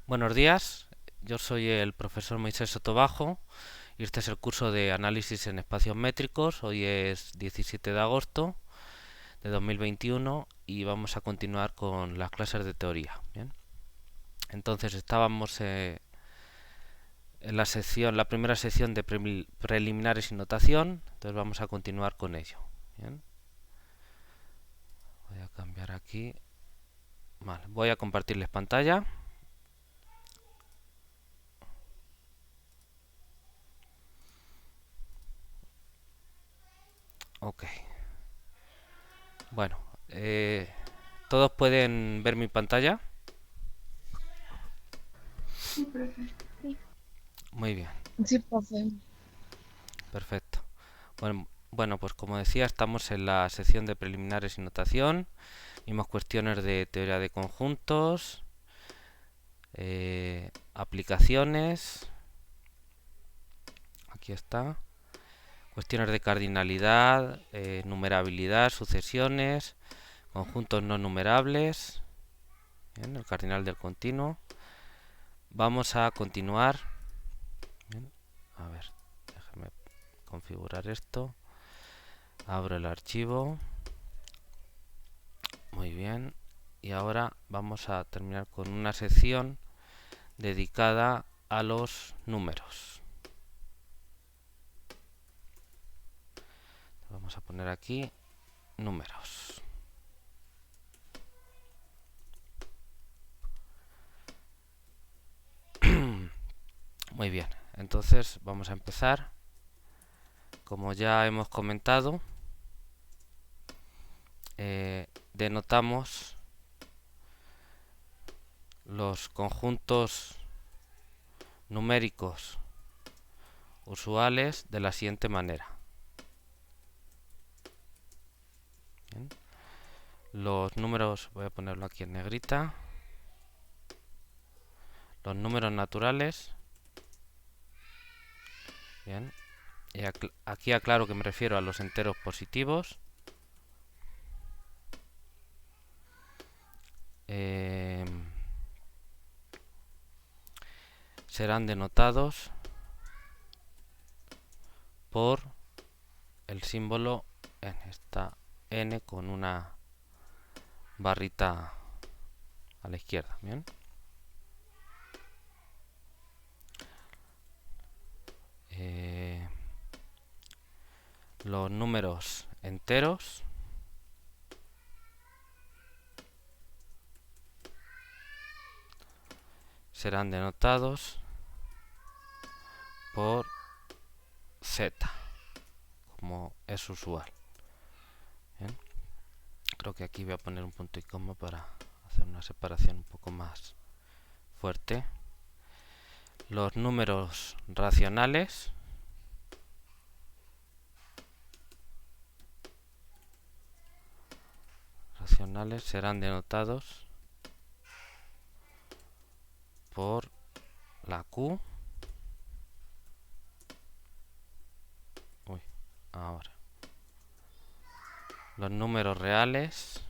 Buenos días, yo soy el profesor Moisés Sotobajo y este es el curso de análisis en espacios métricos. Hoy es 17 de agosto de 2021 y vamos a continuar con las clases de teoría. Bien, entonces estábamos en la primera sección de preliminares y notación, entonces vamos a continuar con ello. Bien, voy a cambiar aquí. Vale, voy a compartirles pantalla. Ok. Bueno, ¿todos pueden ver mi pantalla? Sí, profe. Sí. Muy bien, Sí, profe. perfecto. Bueno, pues como decía, estamos en la sección de preliminares y notación. Vimos cuestiones de teoría de conjuntos, aplicaciones. Aquí está. Cuestiones de cardinalidad, numerabilidad, sucesiones, conjuntos no numerables. Bien, el cardinal del continuo. Vamos a continuar. Bien, a ver, déjame configurar esto. Abro el archivo. Muy bien. Y ahora vamos a terminar con una sección dedicada a los números. Vamos a poner aquí números. Muy bien. Entonces vamos a empezar. Como ya hemos comentado, denotamos los conjuntos numéricos usuales de la siguiente manera. Bien. Los números, voy a ponerlo aquí en negrita. Los números naturales. Bien. Y aquí aclaro que me refiero a los enteros positivos. Eh, serán denotados por el símbolo n. Esta n con una barrita a la izquierda. Bien. Eh, los números enteros serán denotados por z, como es usual. Bien. Creo que aquí voy a poner un punto y coma para hacer una separación un poco más fuerte. Los números racionales serán denotados por la Q. Uy, ahora. Los números reales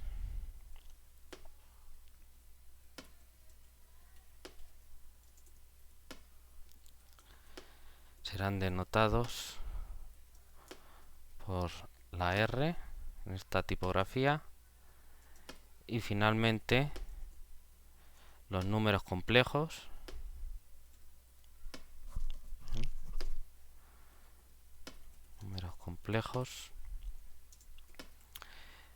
serán denotados por la R en esta tipografía. Y finalmente, los números complejos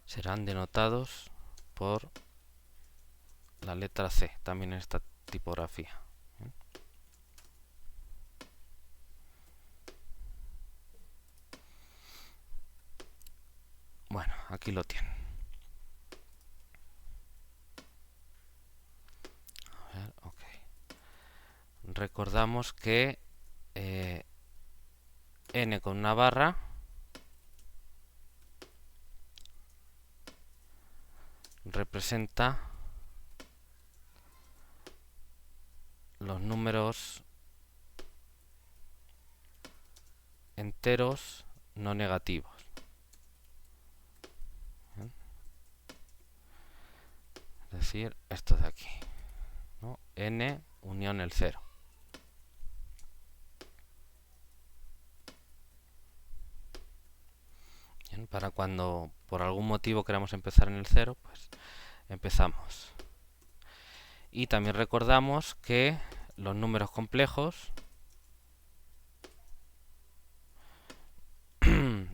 serán denotados por la letra C, también en esta tipografía. Bueno, aquí lo tienen. A ver, ok. Recordamos que n con una barra representa los números enteros no negativos. ¿Bien? Es decir, esto de aquí, ¿no? N unión el 0. Bien, para cuando por algún motivo queramos empezar en el 0, pues empezamos. Y también recordamos que los números complejos,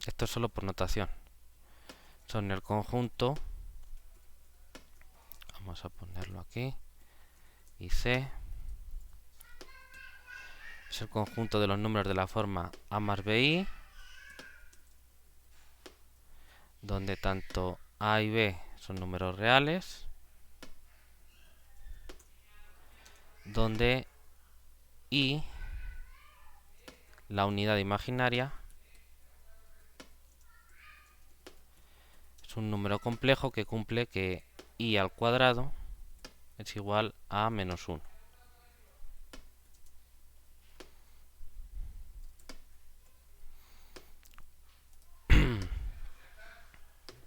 esto es solo por notación, son el conjunto, vamos a ponerlo aquí, y C es el conjunto de los números de la forma A más BI, donde tanto A y B son números reales, donde I, la unidad imaginaria, es un número complejo que cumple que I al cuadrado es igual a menos 1.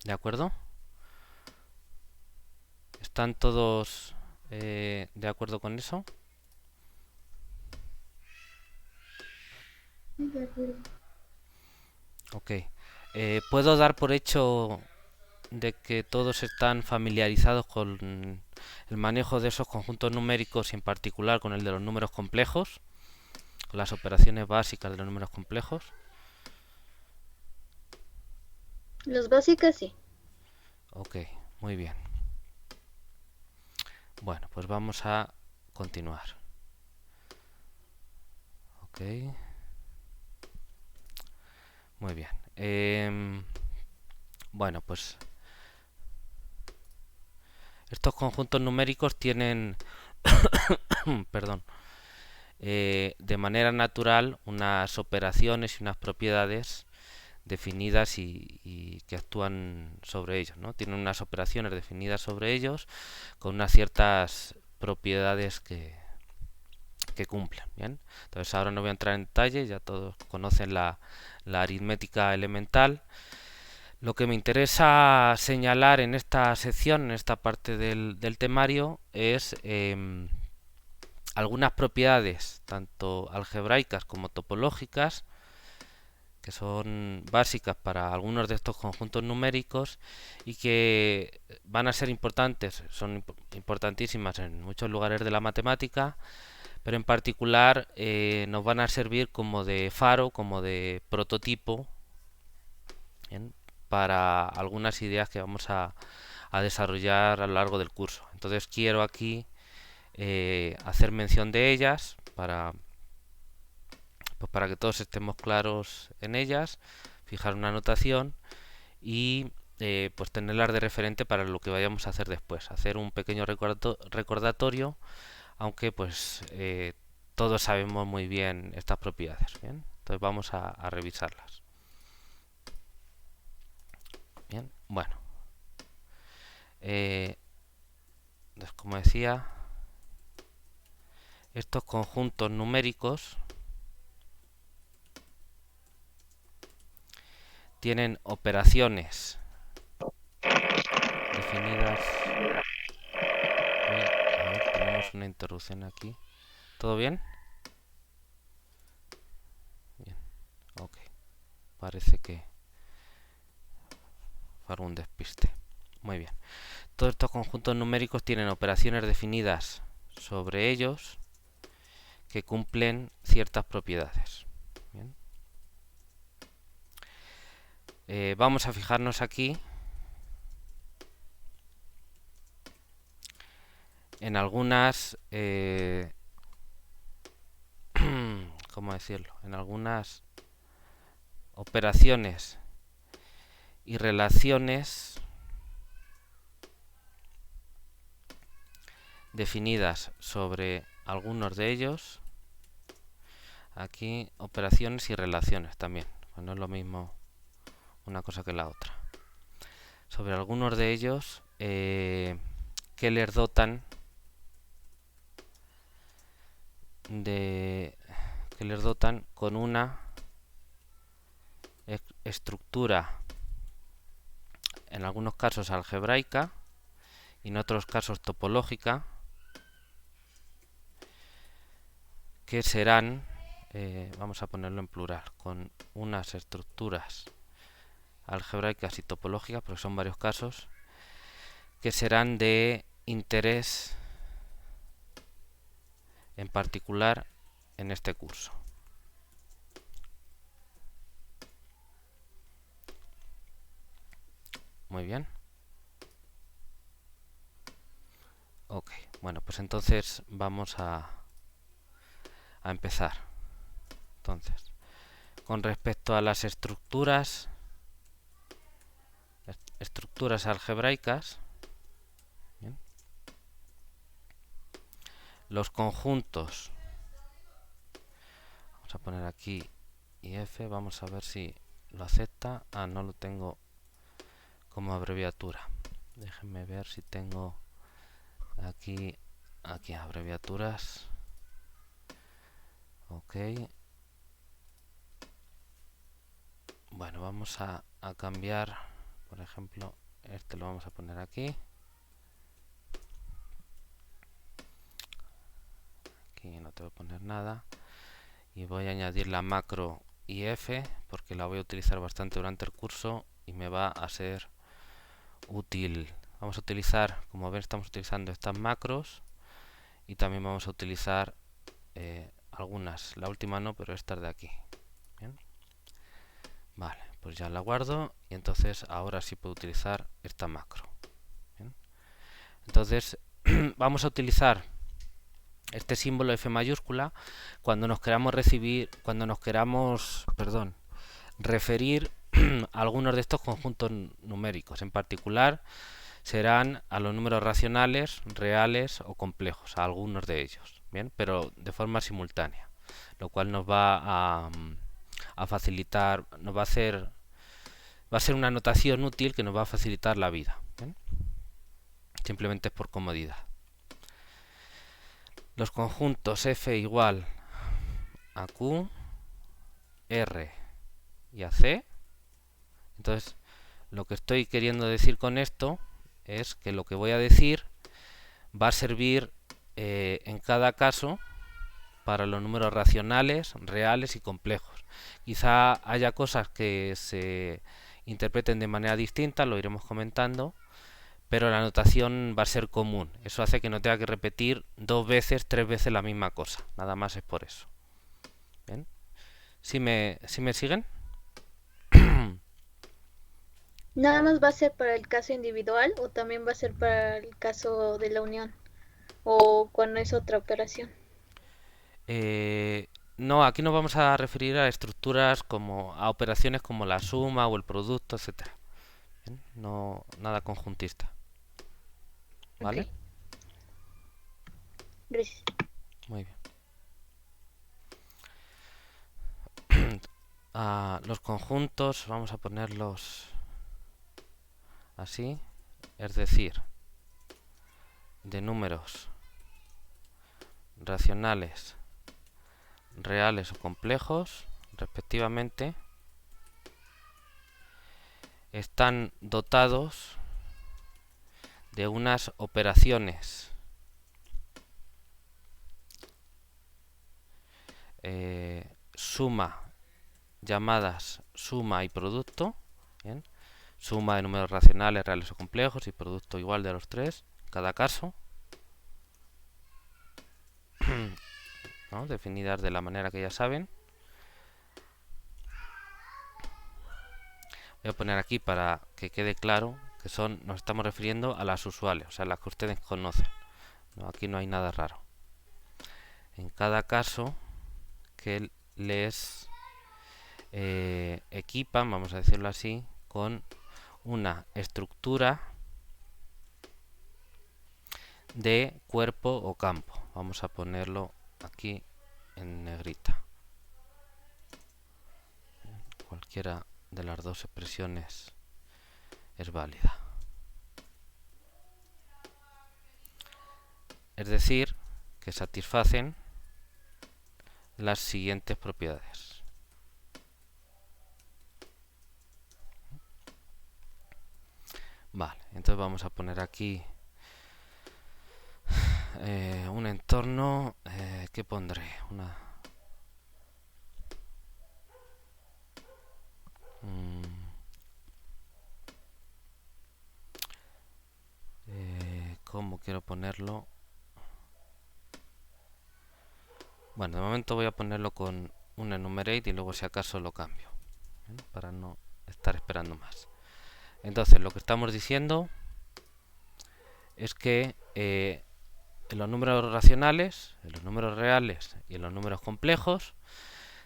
¿De acuerdo? ¿Están todos de acuerdo con eso? De acuerdo. Ok. ¿Puedo dar por hecho de que todos están familiarizados con el manejo de esos conjuntos numéricos y en particular con el de los números complejos? Con las operaciones básicas de los números complejos. Los básicos sí. Ok, muy bien. Bueno, pues vamos a continuar. Ok. Muy bien. Bueno, pues estos conjuntos numéricos tienen, perdón, de manera natural unas operaciones y unas propiedades definidas y que actúan sobre ellos, ¿no? Tienen unas operaciones definidas sobre ellos con unas ciertas propiedades que cumplen, ¿bien? Entonces ahora no voy a entrar en detalle, ya todos conocen la aritmética elemental. Lo que me interesa señalar en esta sección, en esta parte del temario, es algunas propiedades, tanto algebraicas como topológicas, que son básicas para algunos de estos conjuntos numéricos y que van a ser importantes, son importantísimas en muchos lugares de la matemática, pero en particular nos van a servir como de faro, como de prototipo, ¿bien?, para algunas ideas que vamos a desarrollar a lo largo del curso. Entonces quiero aquí hacer mención de ellas pues para que todos estemos claros en ellas, fijar una anotación y pues tenerlas de referente para lo que vayamos a hacer después, hacer un pequeño recordatorio, aunque pues todos sabemos muy bien estas propiedades. Bien, entonces vamos a revisarlas. Bien, bueno, entonces, como decía, estos conjuntos numéricos tienen operaciones definidas. A ver, tenemos una interrupción aquí. ¿Todo bien? Bien, ok. Parece que fue algún despiste. Muy bien. Todos estos conjuntos numéricos tienen operaciones definidas sobre ellos que cumplen ciertas propiedades. Bien. Vamos a fijarnos aquí en algunas, ¿cómo decirlo? En algunas operaciones y relaciones definidas sobre algunos de ellos. Aquí operaciones y relaciones también, pues no es lo mismo una cosa que la otra. Sobre algunos de ellos que les dotan con una estructura, en algunos casos algebraica y en otros casos topológica, que serán, vamos a ponerlo en plural, con unas estructuras algebraicas y topológicas, porque son varios casos, que serán de interés en particular en este curso. Muy bien. Ok, bueno, pues entonces vamos a empezar. Entonces, con respecto a las estructuras algebraicas, ¿bien? Los conjuntos, vamos a poner aquí IF, vamos a ver si lo acepta. Ah, no lo tengo como abreviatura. Déjenme ver si tengo aquí abreviaturas. Ok. Bueno, vamos a cambiar, por ejemplo, este lo vamos a poner aquí. Aquí no te voy a poner nada. Y voy a añadir la macro IF porque la voy a utilizar bastante durante el curso y me va a ser útil. Vamos a utilizar, como ven, estamos utilizando estas macros y también vamos a utilizar algunas. La última no, pero estas de aquí. Bien. Vale, pues ya la guardo y entonces ahora sí puedo utilizar esta macro. Bien. Entonces vamos a utilizar este símbolo F mayúscula cuando nos queramos referir a algunos de estos conjuntos numéricos. En particular serán a los números racionales, reales o complejos, a algunos de ellos, bien, pero de forma simultánea, lo cual nos va a facilitar, va a ser una notación útil que nos va a facilitar la vida, ¿bien? Simplemente es por comodidad. Los conjuntos F igual a Q, R y a C. Entonces, lo que estoy queriendo decir con esto es que lo que voy a decir va a servir en cada caso para los números racionales, reales y complejos. Quizá haya cosas que se interpreten de manera distinta, lo iremos comentando, pero la notación va a ser común. Eso hace que no tenga que repetir 2 veces, 3 veces la misma cosa. Nada más es por eso. ¿Bien? ¿Sí me siguen? ¿Nada más va a ser para el caso individual o también va a ser para el caso de la unión? ¿O cuando es otra operación? No, aquí nos vamos a referir a estructuras como a operaciones como la suma o el producto, etcétera. ¿Bien? No, nada conjuntista. ¿Vale? Ok, gracias. Muy bien. Los conjuntos vamos a ponerlos así, es decir, de números racionales, reales o complejos, respectivamente, están dotados de unas operaciones suma, llamadas suma y producto, ¿bien? Suma de números racionales, reales o complejos y producto igual de los tres, en cada caso, ¿no? Definidas de la manera que ya saben. Voy a poner aquí para que quede claro que nos estamos refiriendo a las usuales, o sea, las que ustedes conocen. No, aquí no hay nada raro. En cada caso que les equipan, vamos a decirlo así, con una estructura de cuerpo o campo. Vamos a ponerlo aquí en negrita. Cualquiera de las dos expresiones es válida. Es decir, que satisfacen las siguientes propiedades. Vale, entonces vamos a poner aquí un entorno ¿qué pondré? ¿Cómo quiero ponerlo? Bueno, de momento voy a ponerlo con un enumerate y luego si acaso lo cambio, ¿bien? Para no estar esperando más. Entonces, lo que estamos diciendo es que en los números racionales, en los números reales y en los números complejos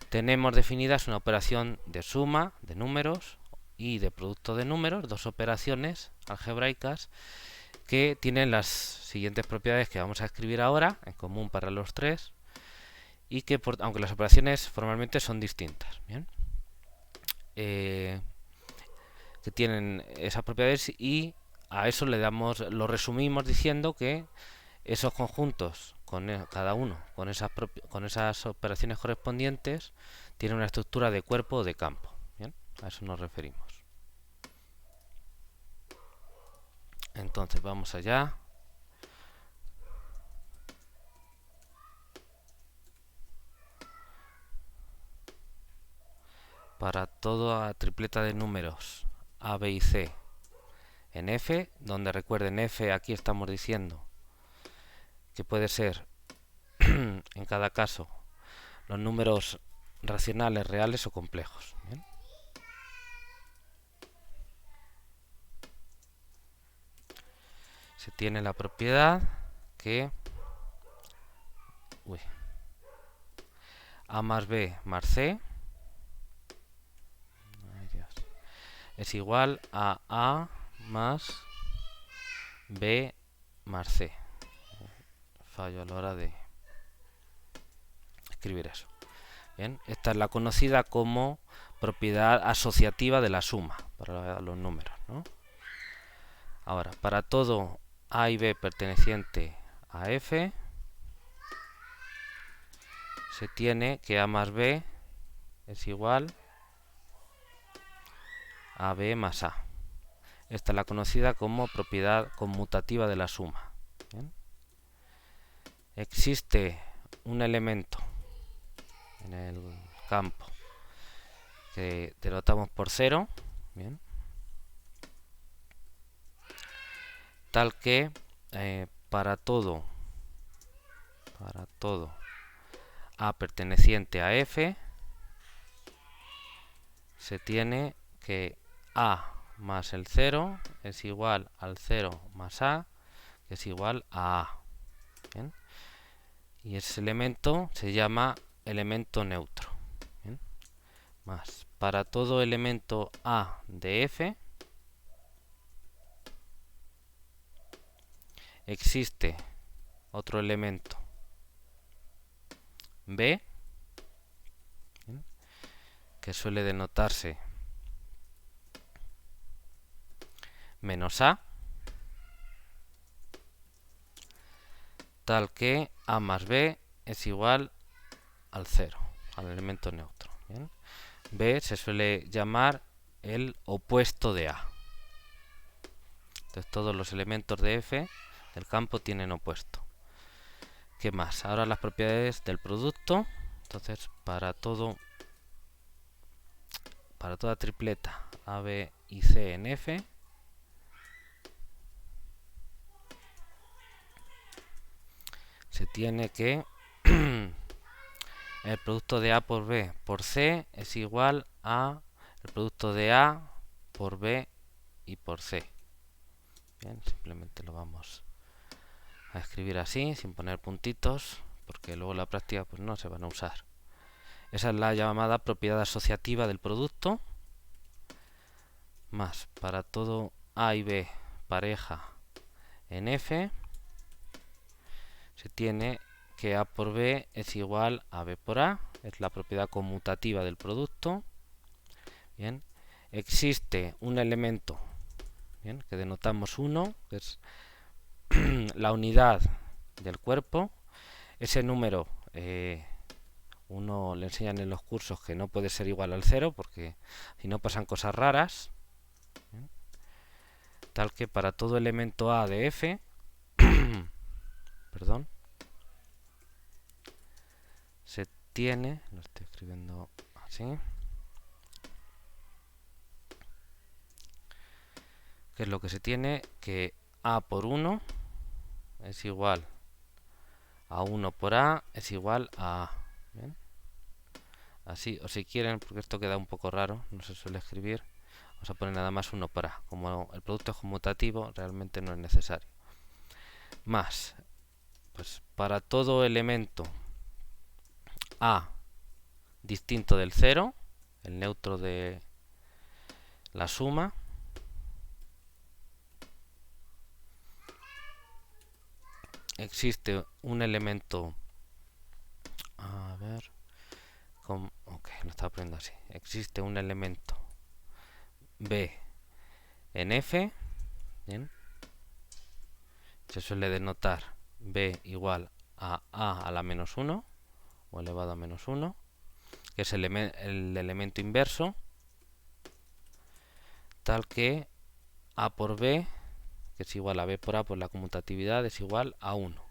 tenemos definidas una operación de suma de números y de producto de números, dos operaciones algebraicas que tienen las siguientes propiedades que vamos a escribir ahora, en común para los tres, y que aunque las operaciones formalmente son distintas, ¿bien? Que tienen esas propiedades y a eso lo resumimos diciendo que esos conjuntos, cada uno con esas operaciones correspondientes, tienen una estructura de cuerpo o de campo, ¿bien? A eso nos referimos. Entonces vamos allá. Para toda tripleta de números A, B y C en F, donde recuerden F aquí estamos diciendo que puede ser en cada caso los números racionales, reales o complejos, ¿bien? Se tiene la propiedad que A más B más C es igual a A más B más C. Fallo a la hora de escribir eso. Bien, esta es la conocida como propiedad asociativa de la suma para los números, ¿no? Ahora, para todo A y B perteneciente a F, se tiene que A más B es igual a B más A. Esta es la conocida como propiedad conmutativa de la suma. ¿Bien? Existe un elemento en el campo que denotamos por 0, ¿bien? Tal que para todo A perteneciente a F se tiene que A más el 0 es igual al 0 más A, que es igual a A. ¿Bien? Y ese elemento se llama elemento neutro. ¿Bien? Más, para todo elemento A de F existe otro elemento B, ¿bien?, que suele denotarse menos A, tal que A más B es igual al 0, al elemento neutro. ¿Bien? B se suele llamar el opuesto de A. Entonces todos los elementos de F del campo tienen opuesto. ¿Qué más? Ahora las propiedades del producto. Entonces para toda tripleta A, B y C en F, se tiene que el producto de A por B por C es igual a el producto de A por B y por C. Bien, simplemente lo vamos a escribir así, sin poner puntitos, porque luego en la práctica pues no se van a usar. Esa es la llamada propiedad asociativa del producto. Más, para todo A y B pareja en F, se tiene que A por B es igual a B por A. Es la propiedad conmutativa del producto. Bien, existe un elemento, bien, que denotamos 1, que es la unidad del cuerpo. Ese número uno le enseñan en los cursos que no puede ser igual al 0 porque si no pasan cosas raras. ¿Bien? Tal que para todo elemento A de F perdón, tiene, lo estoy escribiendo así, ¿qué es lo que se tiene? Que A por 1 es igual a 1 por A es igual a A. ¿Bien? Así, o si quieren, porque esto queda un poco raro, no se suele escribir, vamos a poner nada más 1 por A. Como el producto es conmutativo, realmente no es necesario. Más, pues para todo elemento A distinto del 0, el neutro de la suma, existe un elemento, a ver, ok, lo estaba poniendo así, existe un elemento B en F, ¿bien? Se suele denotar B igual a A a la menos 1 o elevado a menos 1, que es el elemento inverso, tal que A por B, que es igual a B por A por la conmutatividad, es igual a 1.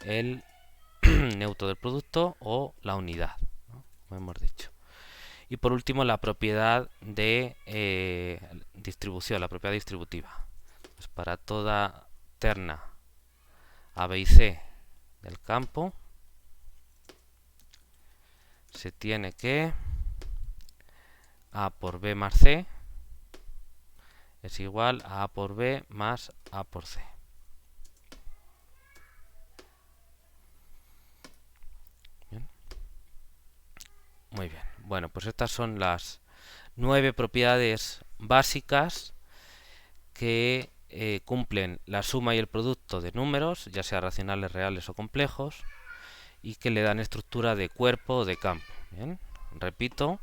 El neutro del producto o la unidad, ¿no? Como hemos dicho. Y por último, la propiedad de distribución, la propiedad distributiva. Pues para toda terna A, B y C del campo, se tiene que A por B más C es igual a por B más A por C. Bien. Muy bien. Bueno, pues estas son las 9 propiedades básicas que cumplen la suma y el producto de números, ya sea racionales, reales o complejos, y que le dan estructura de cuerpo o de campo. Bien. Repito,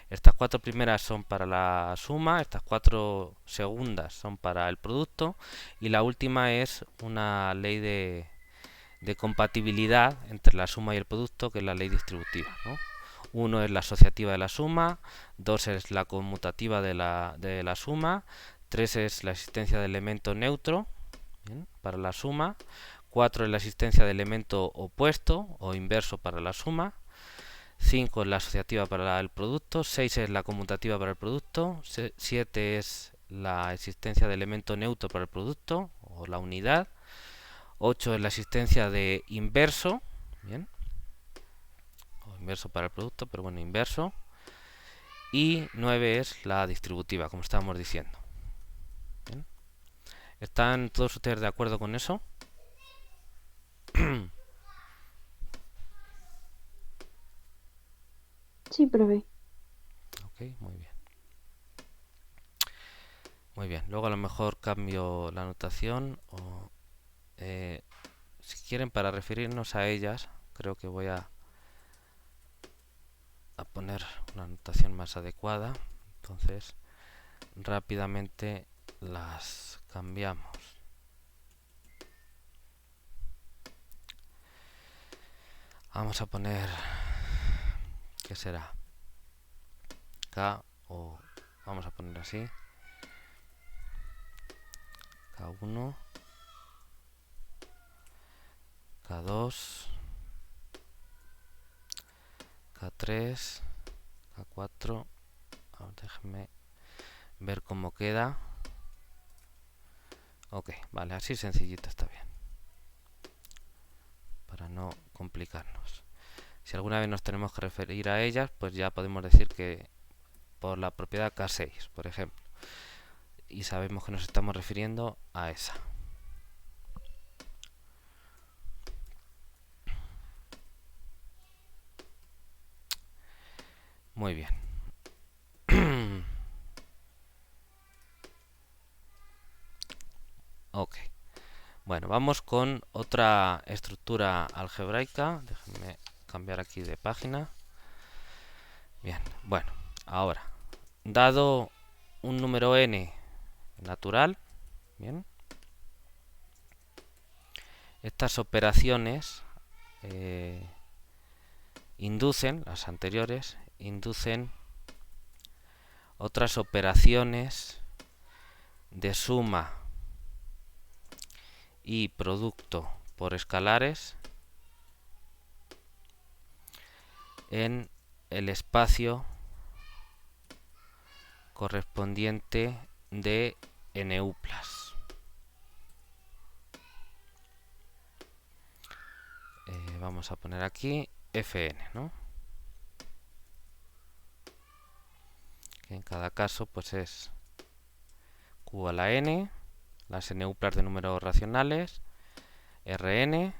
estas 4 primeras son para la suma, estas 4 segundas son para el producto y la última es una ley de compatibilidad entre la suma y el producto, que es la ley distributiva, ¿no? 1 es la asociativa de la suma, 2 es la conmutativa de la suma, 3 es la existencia de elemento neutro, ¿bien?, para la suma, 4 es la existencia de elemento opuesto o inverso para la suma, 5 es la asociativa para el producto, 6 es la conmutativa para el producto, 7 es la existencia de elemento neutro para el producto o la unidad, 8 es la existencia de inverso, ¿bien?, o inverso para el producto, pero bueno, inverso, y 9 es la distributiva, como estábamos diciendo. ¿Bien? ¿Están todos ustedes de acuerdo con eso? Sí, profe. Ok, muy bien. Muy bien, luego a lo mejor cambio la anotación o si quieren, para referirnos a ellas, creo que voy a poner una anotación más adecuada. Entonces, rápidamente las cambiamos. Vamos a poner, ¿qué será? K, o vamos a poner así, K1, K2, K3, K4. Ahora déjenme ver cómo queda. Ok, vale, así sencillito está bien, para no complicarnos. Si alguna vez nos tenemos que referir a ellas, pues ya podemos decir que por la propiedad K6, por ejemplo, y sabemos que nos estamos refiriendo a esa. Muy bien. Ok. Bueno, vamos con otra estructura algebraica. Déjenme cambiar aquí de página. Bien, bueno, ahora, dado un número n natural, bien, estas operaciones inducen, las anteriores, inducen otras operaciones de suma y producto por escalares en el espacio correspondiente de NU+. Vamos a poner aquí Fn, ¿no? Que en cada caso pues es Q a la n, las NU+ de números racionales, Rn,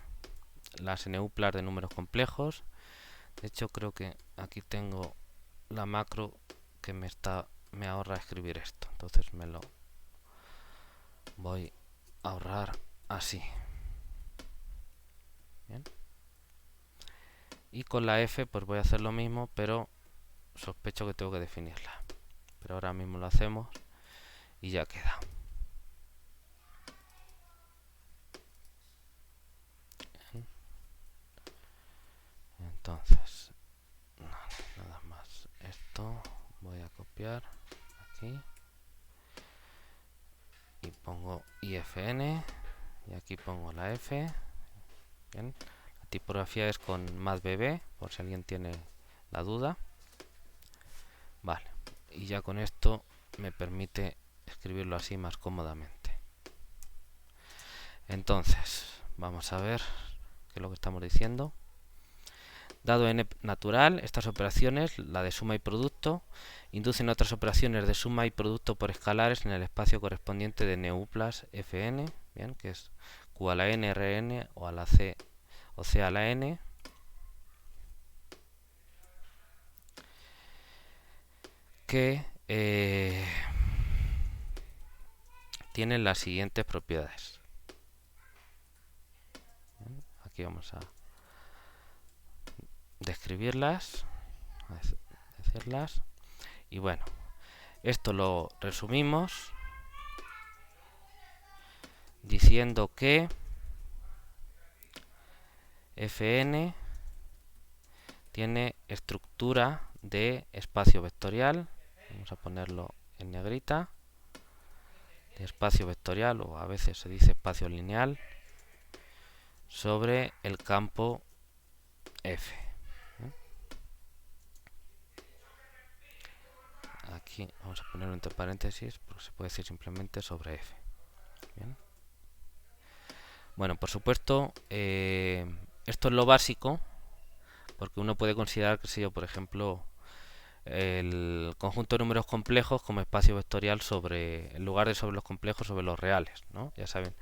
las NU+ de números complejos. De hecho creo que aquí tengo la macro que me ahorra escribir esto, entonces me lo voy a ahorrar así. Bien. Y con la F pues voy a hacer lo mismo, pero sospecho que tengo que definirla. Pero ahora mismo lo hacemos y ya queda. Bien. Entonces, nada más. Esto voy a copiar aquí y pongo IFN y aquí pongo la F. Bien. La tipografía es con MathBB, por si alguien tiene la duda. Vale, y ya con esto me permite escribirlo así más cómodamente. Entonces, vamos a ver qué es lo que estamos diciendo. Dado n natural, estas operaciones, la de suma y producto, inducen otras operaciones de suma y producto por escalares en el espacio correspondiente de NU+ Fn, bien, que es Q a la n, Rn o a la c o c a la n, que tienen las siguientes propiedades. Bien, aquí vamos a describirlas, a decirlas, y bueno, esto lo resumimos diciendo que Fn tiene estructura de espacio vectorial, vamos a ponerlo en negrita, de espacio vectorial, o a veces se dice espacio lineal, sobre el campo F. Aquí vamos a ponerlo entre paréntesis porque se puede decir simplemente sobre F. Bien. Bueno, por supuesto, esto es lo básico, porque uno puede considerar, qué sé yo, por ejemplo, el conjunto de números complejos como espacio vectorial sobre, en lugar de sobre los complejos, sobre los reales, ¿no? Ya saben,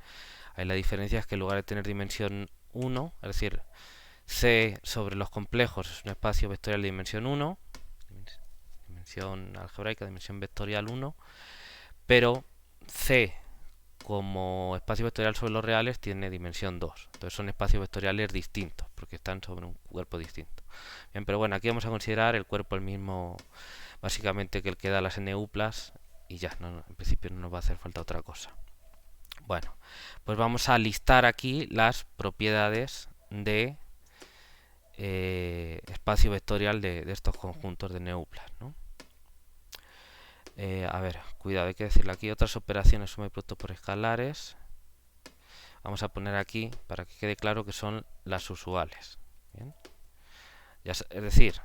ahí la diferencia es que en lugar de tener dimensión 1, es decir, C sobre los complejos es un espacio vectorial de dimensión 1, dimensión algebraica, dimensión vectorial 1, pero C como espacio vectorial sobre los reales tiene dimensión 2. Entonces son espacios vectoriales distintos, porque están sobre un cuerpo distinto. Bien, pero bueno, aquí vamos a considerar el cuerpo el mismo, básicamente, que el que da las NU+, y ya, en principio no nos va a hacer falta otra cosa. Bueno, pues vamos a listar aquí las propiedades de espacio vectorial de estos conjuntos de NU+, ¿no? A ver, cuidado, hay que decirle aquí otras operaciones suma y producto por escalares. Vamos a poner aquí para que quede claro que son las usuales. ¿Bien? Es decir,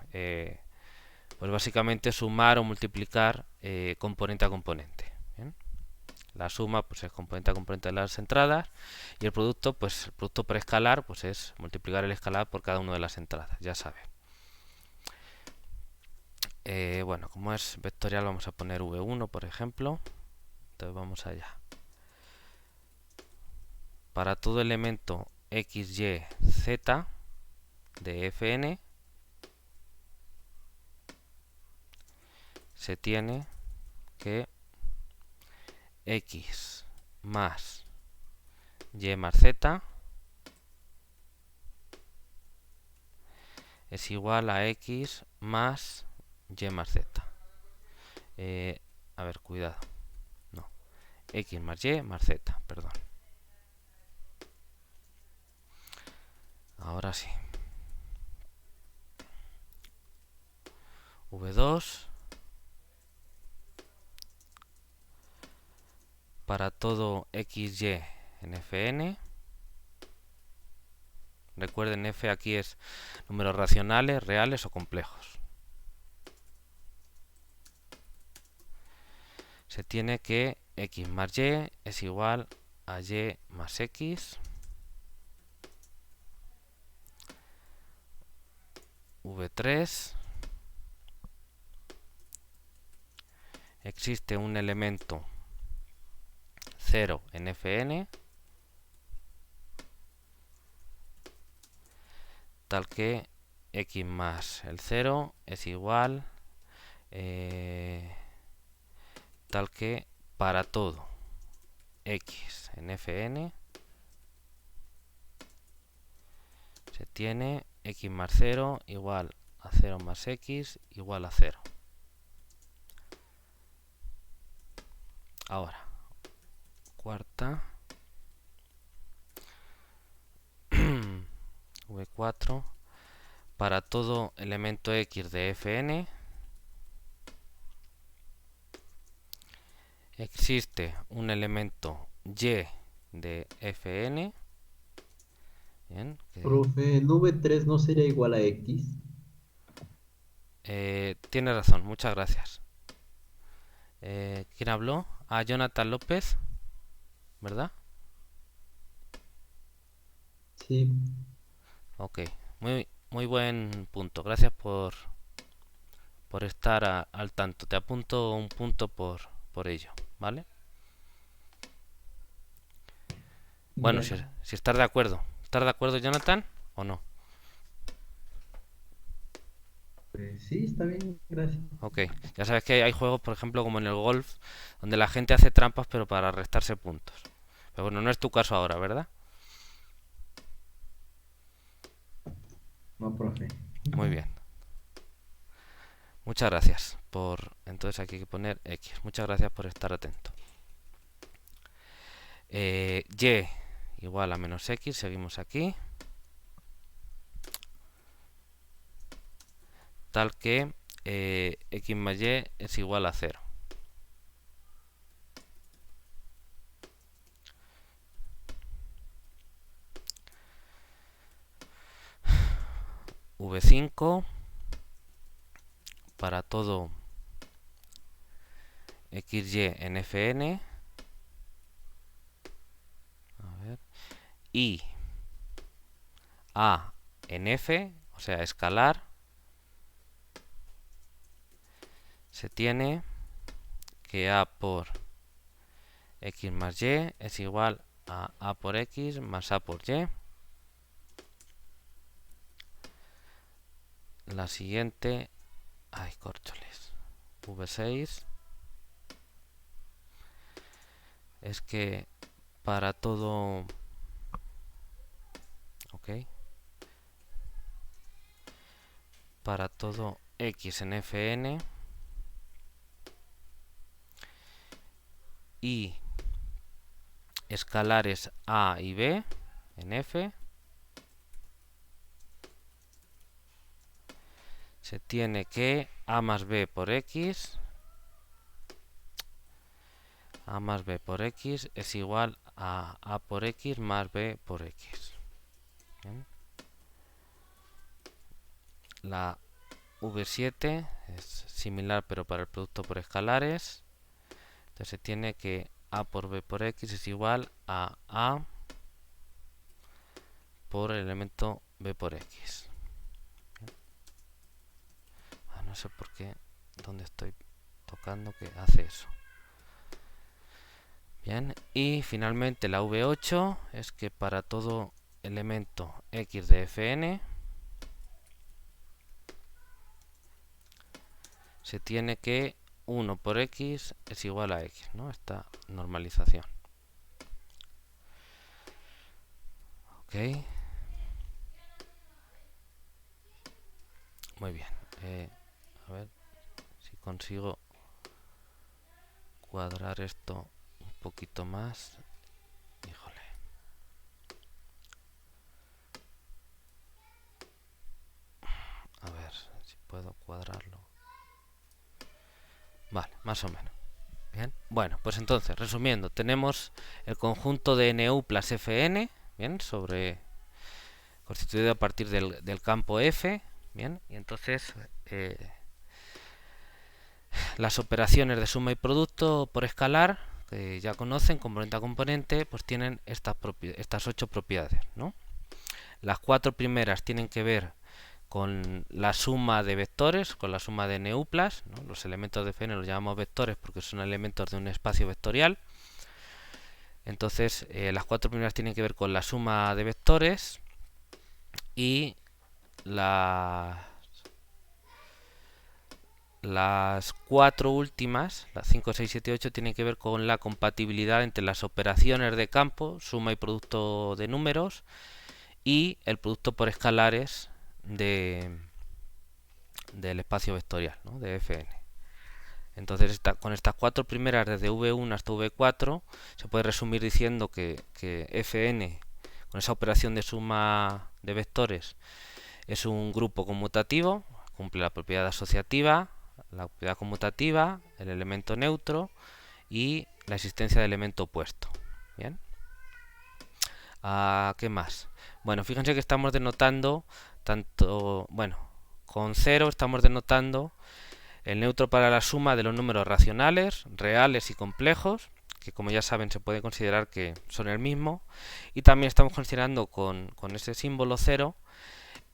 pues básicamente sumar o multiplicar componente a componente. ¿Bien? La suma pues es componente a componente de las entradas y el producto, pues el producto por escalar, pues es multiplicar el escalar por cada una de las entradas, ya saben. Bueno, como es vectorial vamos a poner V1 por ejemplo. Entonces vamos allá. Para todo elemento x, y, z de Fn se tiene que x más y más z es igual a x más y más z. A ver, cuidado. No. X más y más z, perdón. Ahora sí. V2 para todo xy en Fn, Recuerden, f aquí es números racionales, reales o complejos. Se tiene que x más y es igual a y más x. V3. Existe un elemento 0 en Fn, tal que x más el 0 es igual tal que para todo x en Fn se tiene x más 0 igual a 0 más x igual a 0. Ahora, cuarta, V4, para todo elemento x de Fn existe un elemento y de Fn. Bien, Profe, ¿nube 3 no sería igual a X? tiene razón, muchas gracias. ¿Quién habló? A Jonathan López, ¿verdad? Sí. Ok, muy buen punto. Gracias por estar al tanto. Te apunto un punto por ello, ¿vale? Bueno, si Ya. estás de acuerdo. ¿Estás de acuerdo, Jonathan? ¿O no? Pues sí, está bien, gracias. Ok, ya sabes que hay juegos, por ejemplo, como en el golf, donde la gente hace trampas, pero para restarse puntos. Pero bueno, no es tu caso ahora, ¿verdad? No, profe. Muy bien. Muchas gracias entonces aquí hay que poner X. Muchas gracias por estar atento. Y igual a menos X. Seguimos aquí. Tal que X más Y es igual a 0. V5 para todo XY en Fn. A ver. Y A en F, o sea, escalar, se tiene que A por X más Y es igual a A por X más A por Y. La siguiente, ay, córcholes, V6, es que para todo, ok, para todo X en Fn y escalares A y B en F, se tiene que A más B por X, A más B por X es igual a A por X más B por X. ¿Bien? La V7 es similar pero para el producto por escalares. Entonces se tiene que A por B por X es igual a A por el elemento B por X. No sé por qué, dónde estoy tocando que hace eso. Bien, y finalmente la V8 es que para todo elemento X de Fn se tiene que 1 por X es igual a X, ¿no? Esta normalización. Ok. Muy bien. A ver si consigo cuadrar esto un poquito más. Híjole. A ver si puedo cuadrarlo. Vale, más o menos. Bien. Bueno, pues entonces, resumiendo, tenemos el conjunto de NU plus FN, bien, constituido a partir del campo F. Bien, y entonces las operaciones de suma y producto por escalar, que ya conocen, componente a componente, pues tienen estas 8 propiedades, ¿no? Las 4 primeras tienen que ver con la suma de vectores, con la suma de neuplas, ¿no? Los elementos de FN los llamamos vectores porque son elementos de un espacio vectorial. Entonces, las 4 primeras tienen que ver con la suma de vectores y las 4 últimas, las 5, 6, 7 y 8, tienen que ver con la compatibilidad entre las operaciones de campo, suma y producto de números, y el producto por escalares del espacio vectorial, ¿no? De Fn. Entonces, con estas 4 primeras, desde V1 hasta V4, se puede resumir diciendo que Fn, con esa operación de suma de vectores, es un grupo conmutativo, cumple la propiedad asociativa, la propiedad conmutativa, el elemento neutro y la existencia del elemento opuesto. Bien. ¿Qué más? Bueno, fíjense que estamos denotando con 0 estamos denotando el neutro para la suma de los números racionales, reales y complejos, que como ya saben se puede considerar que son el mismo, y también estamos considerando con ese símbolo 0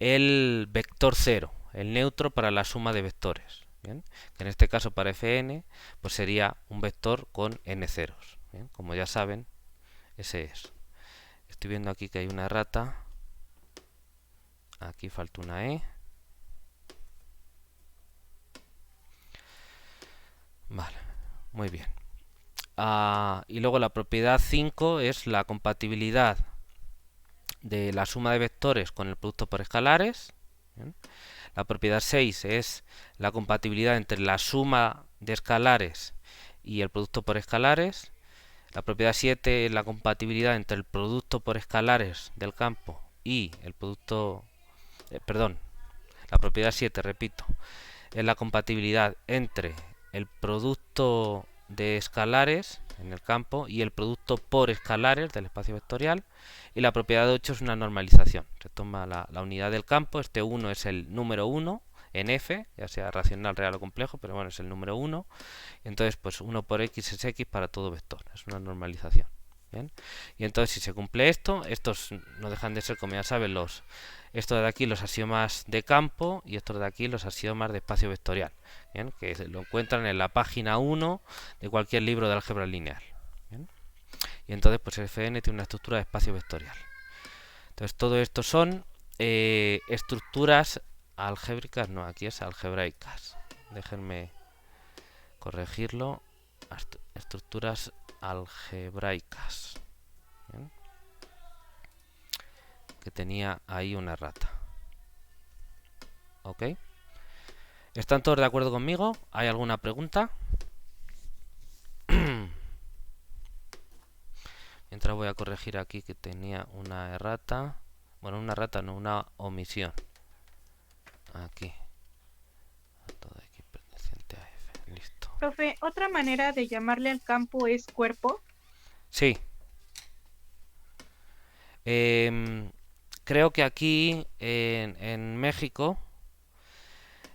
el vector 0, el neutro para la suma de vectores. ¿Bien? Que en este caso para Fn pues sería un vector con n ceros. ¿Bien? Como ya saben, ese es. Estoy viendo aquí que hay una errata. Aquí falta una E. Vale, muy bien. Y luego la propiedad 5 es la compatibilidad de la suma de vectores con el producto por escalares. ¿Bien? La propiedad 6 es la compatibilidad entre la suma de escalares y el producto por escalares. La propiedad 7 es la compatibilidad entre el producto por escalares del campo y el producto... la propiedad 7, repito, es la compatibilidad entre el producto de escalares en el campo y el producto por escalares del espacio vectorial. Y la propiedad 8 es una normalización. Se toma la unidad del campo, este 1 es el número 1 en F, ya sea racional, real o complejo, pero bueno, es el número 1. Y entonces, pues 1 por X es X para todo vector. Es una normalización. ¿Bien? Y entonces, si se cumple esto, estos no dejan de ser, como ya saben, estos de aquí los axiomas de campo y estos de aquí los axiomas de espacio vectorial. ¿Bien? Que lo encuentran en la página 1 de cualquier libro de álgebra lineal. ¿Bien? Y entonces, pues Fn tiene una estructura de espacio vectorial. Entonces, todo esto son estructuras algébricas, no, aquí es algebraicas. Déjenme corregirlo. Estructuras algebraicas. ¿Bien? Que tenía ahí una errata. ¿Ok? ¿Están todos de acuerdo conmigo? ¿Hay alguna pregunta? Mientras voy a corregir aquí que tenía una errata. Bueno, una errata no, una omisión. Aquí. Todo X perteneciente a F. Listo. Profe, ¿otra manera de llamarle al campo es cuerpo? Sí. Creo que aquí en México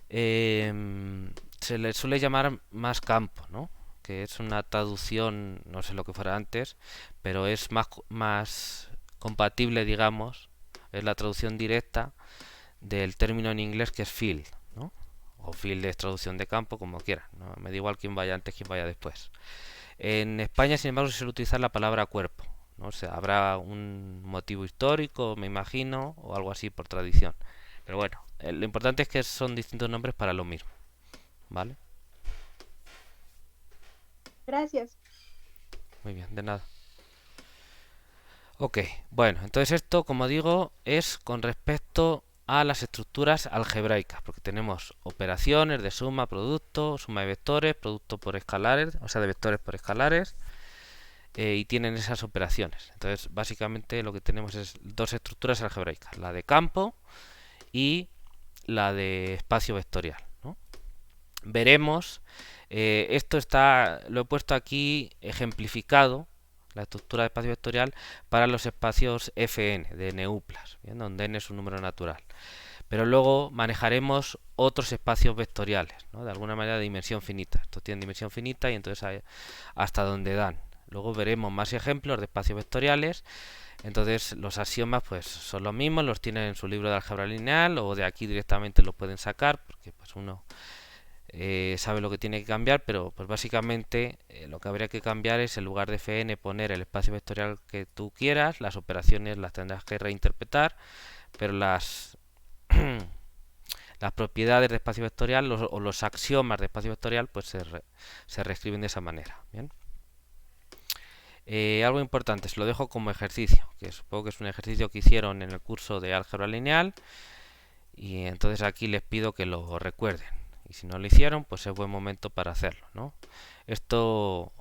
se le suele llamar más campo, ¿no? Que es una traducción, no sé lo que fuera antes, pero es más compatible, digamos, es la traducción directa del término en inglés que es field, ¿no? O field es traducción de campo, como quiera, ¿no? Me da igual quién vaya antes, quién vaya después. En España, sin embargo, se suele utilizar la palabra cuerpo, ¿no? O sea, habrá un motivo histórico, me imagino, o algo así por tradición. Pero bueno, lo importante es que son distintos nombres para lo mismo, ¿vale? Gracias. Muy bien, de nada. Ok, bueno, entonces esto, como digo, es con respecto a las estructuras algebraicas, porque tenemos operaciones de suma, producto, suma de vectores, producto por escalares, o sea, de vectores por escalares, y tienen esas operaciones. Entonces, básicamente lo que tenemos es dos estructuras algebraicas, la de campo y la de espacio vectorial, ¿no? Veremos, esto lo he puesto aquí ejemplificado, la estructura de espacio vectorial para los espacios Fn de Neuplas, ¿bien? Donde n es un número natural. Pero luego manejaremos otros espacios vectoriales, ¿no? De alguna manera de dimensión finita. Estos tienen dimensión finita y entonces hasta donde dan. Luego veremos más ejemplos de espacios vectoriales. Entonces los axiomas pues son los mismos, los tienen en su libro de álgebra lineal o de aquí directamente los pueden sacar porque pues uno sabe lo que tiene que cambiar, pero pues básicamente lo que habría que cambiar es en lugar de Fn poner el espacio vectorial que tú quieras, las operaciones las tendrás que reinterpretar, pero las propiedades de espacio vectorial o los axiomas de espacio vectorial pues se reescriben de esa manera. ¿Bien? Algo importante, se lo dejo como ejercicio, que supongo que es un ejercicio que hicieron en el curso de álgebra lineal y entonces aquí les pido que lo recuerden y si no lo hicieron pues es buen momento para hacerlo, ¿no? Esto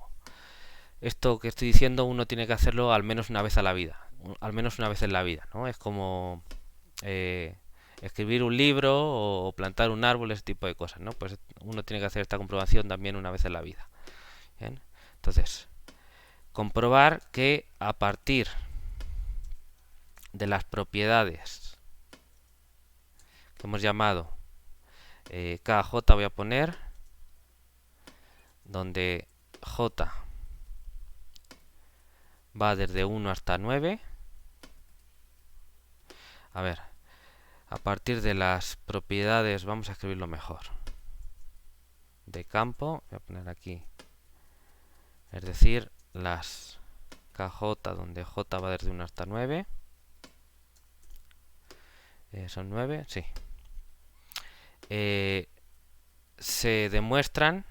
que estoy diciendo uno tiene que hacerlo al menos una vez a la vida, al menos una vez en la vida, ¿no? Es como escribir un libro o plantar un árbol, ese tipo de cosas, ¿no? Pues uno tiene que hacer esta comprobación también una vez en la vida. ¿Bien? Entonces, comprobar que a partir de las propiedades que hemos llamado KJ, voy a poner donde J va desde 1 hasta 9. A ver, a partir de las propiedades, vamos a escribirlo mejor, de campo, voy a poner aquí, es decir, las KJ donde J va desde 1 hasta 9. Son 9, sí. Se demuestran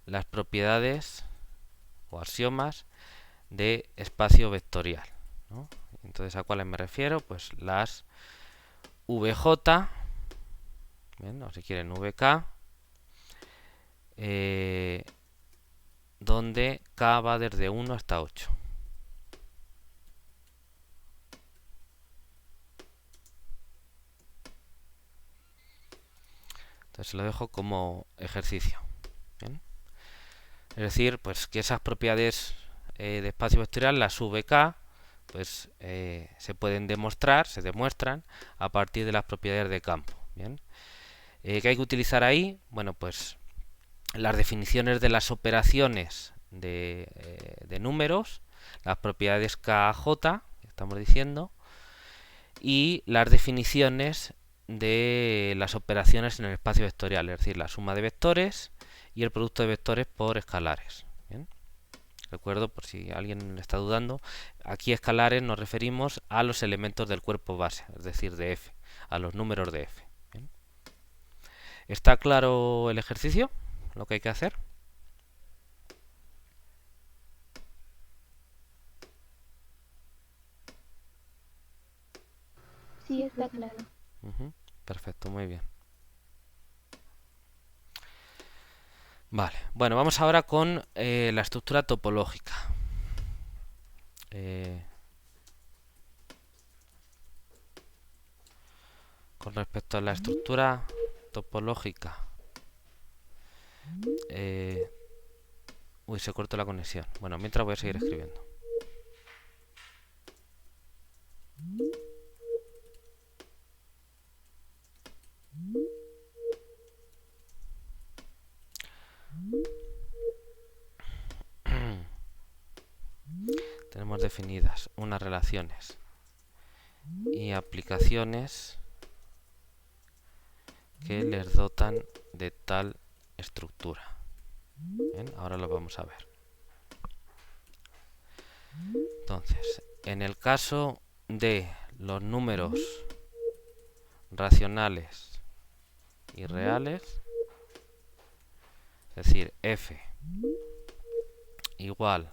las propiedades o axiomas de espacio vectorial, ¿no? Entonces, ¿a cuáles me refiero? Pues las VJ, bien, o si quieren VK, donde K va desde 1 hasta 8. Entonces lo dejo como ejercicio. ¿Bien? Es decir, pues que esas propiedades de espacio vectorial, las VK, pues se pueden demostrar, se demuestran a partir de las propiedades de campo. ¿Bien? ¿Qué hay que utilizar ahí? Bueno, pues las definiciones de las operaciones de números, las propiedades KJ, que estamos diciendo, y las definiciones de las operaciones en el espacio vectorial, es decir, la suma de vectores y el producto de vectores por escalares. ¿Bien? Recuerdo, por si alguien le está dudando, aquí escalares nos referimos a los elementos del cuerpo base, es decir, de F, a los números de F. ¿Bien? ¿Está claro el ejercicio? Lo que hay que hacer. Sí, está claro. Perfecto, muy bien. Vale, bueno, vamos ahora con la estructura topológica. Con respecto a la estructura topológica. Uy, se cortó la conexión. Bueno, mientras voy a seguir escribiendo. Tenemos definidas unas relaciones y aplicaciones que les dotan de tal estructura. Bien, ahora lo vamos a ver. Entonces, en el caso de los números racionales y reales, es decir, F igual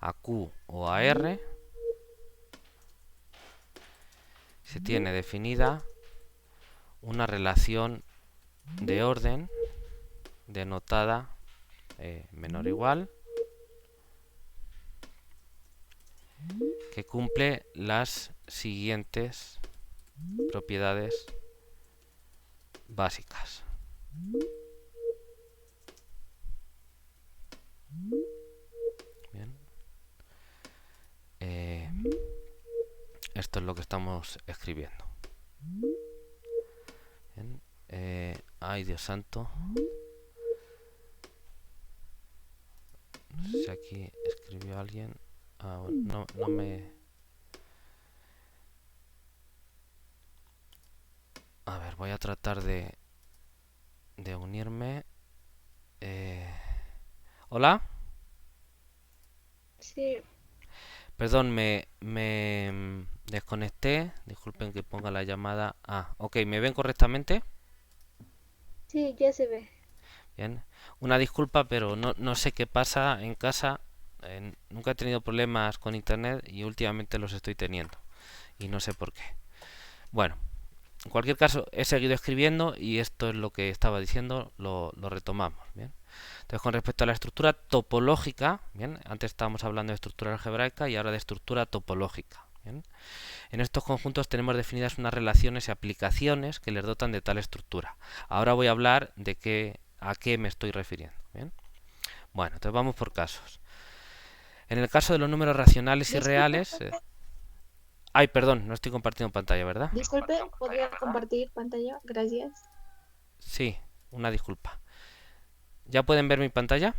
a Q o a R, se tiene definida una relación de orden denotada menor o igual, que cumple las siguientes propiedades básicas. esto es lo que estamos escribiendo. Bien. Ay, Dios santo. No sé si aquí escribió alguien. Ah, bueno, no me... A ver, voy a tratar de unirme. ¿Hola? Sí, Perdón, me desconecté. Disculpen que ponga la llamada. Ah, ok, ¿me ven correctamente? sí, ya se ve. Bien. Una disculpa, pero no sé qué pasa en casa. Nunca he tenido problemas con internet y últimamente los estoy teniendo. Y no sé por qué. Bueno, en cualquier caso, he seguido escribiendo y esto es lo que estaba diciendo, lo retomamos. Bien. Entonces, con respecto a la estructura topológica, bien, antes estábamos hablando de estructura algebraica y ahora de estructura topológica. Bien. En estos conjuntos tenemos definidas unas relaciones y aplicaciones que les dotan de tal estructura. Ahora voy a hablar de a qué me estoy refiriendo. Bien. Bueno, entonces vamos por casos. En el caso de los números racionales y Disculpe, reales... Ay, perdón, no estoy compartiendo pantalla, ¿verdad? disculpe, ¿podría compartir pantalla? Gracias. Sí, una disculpa. ¿Ya pueden ver mi pantalla?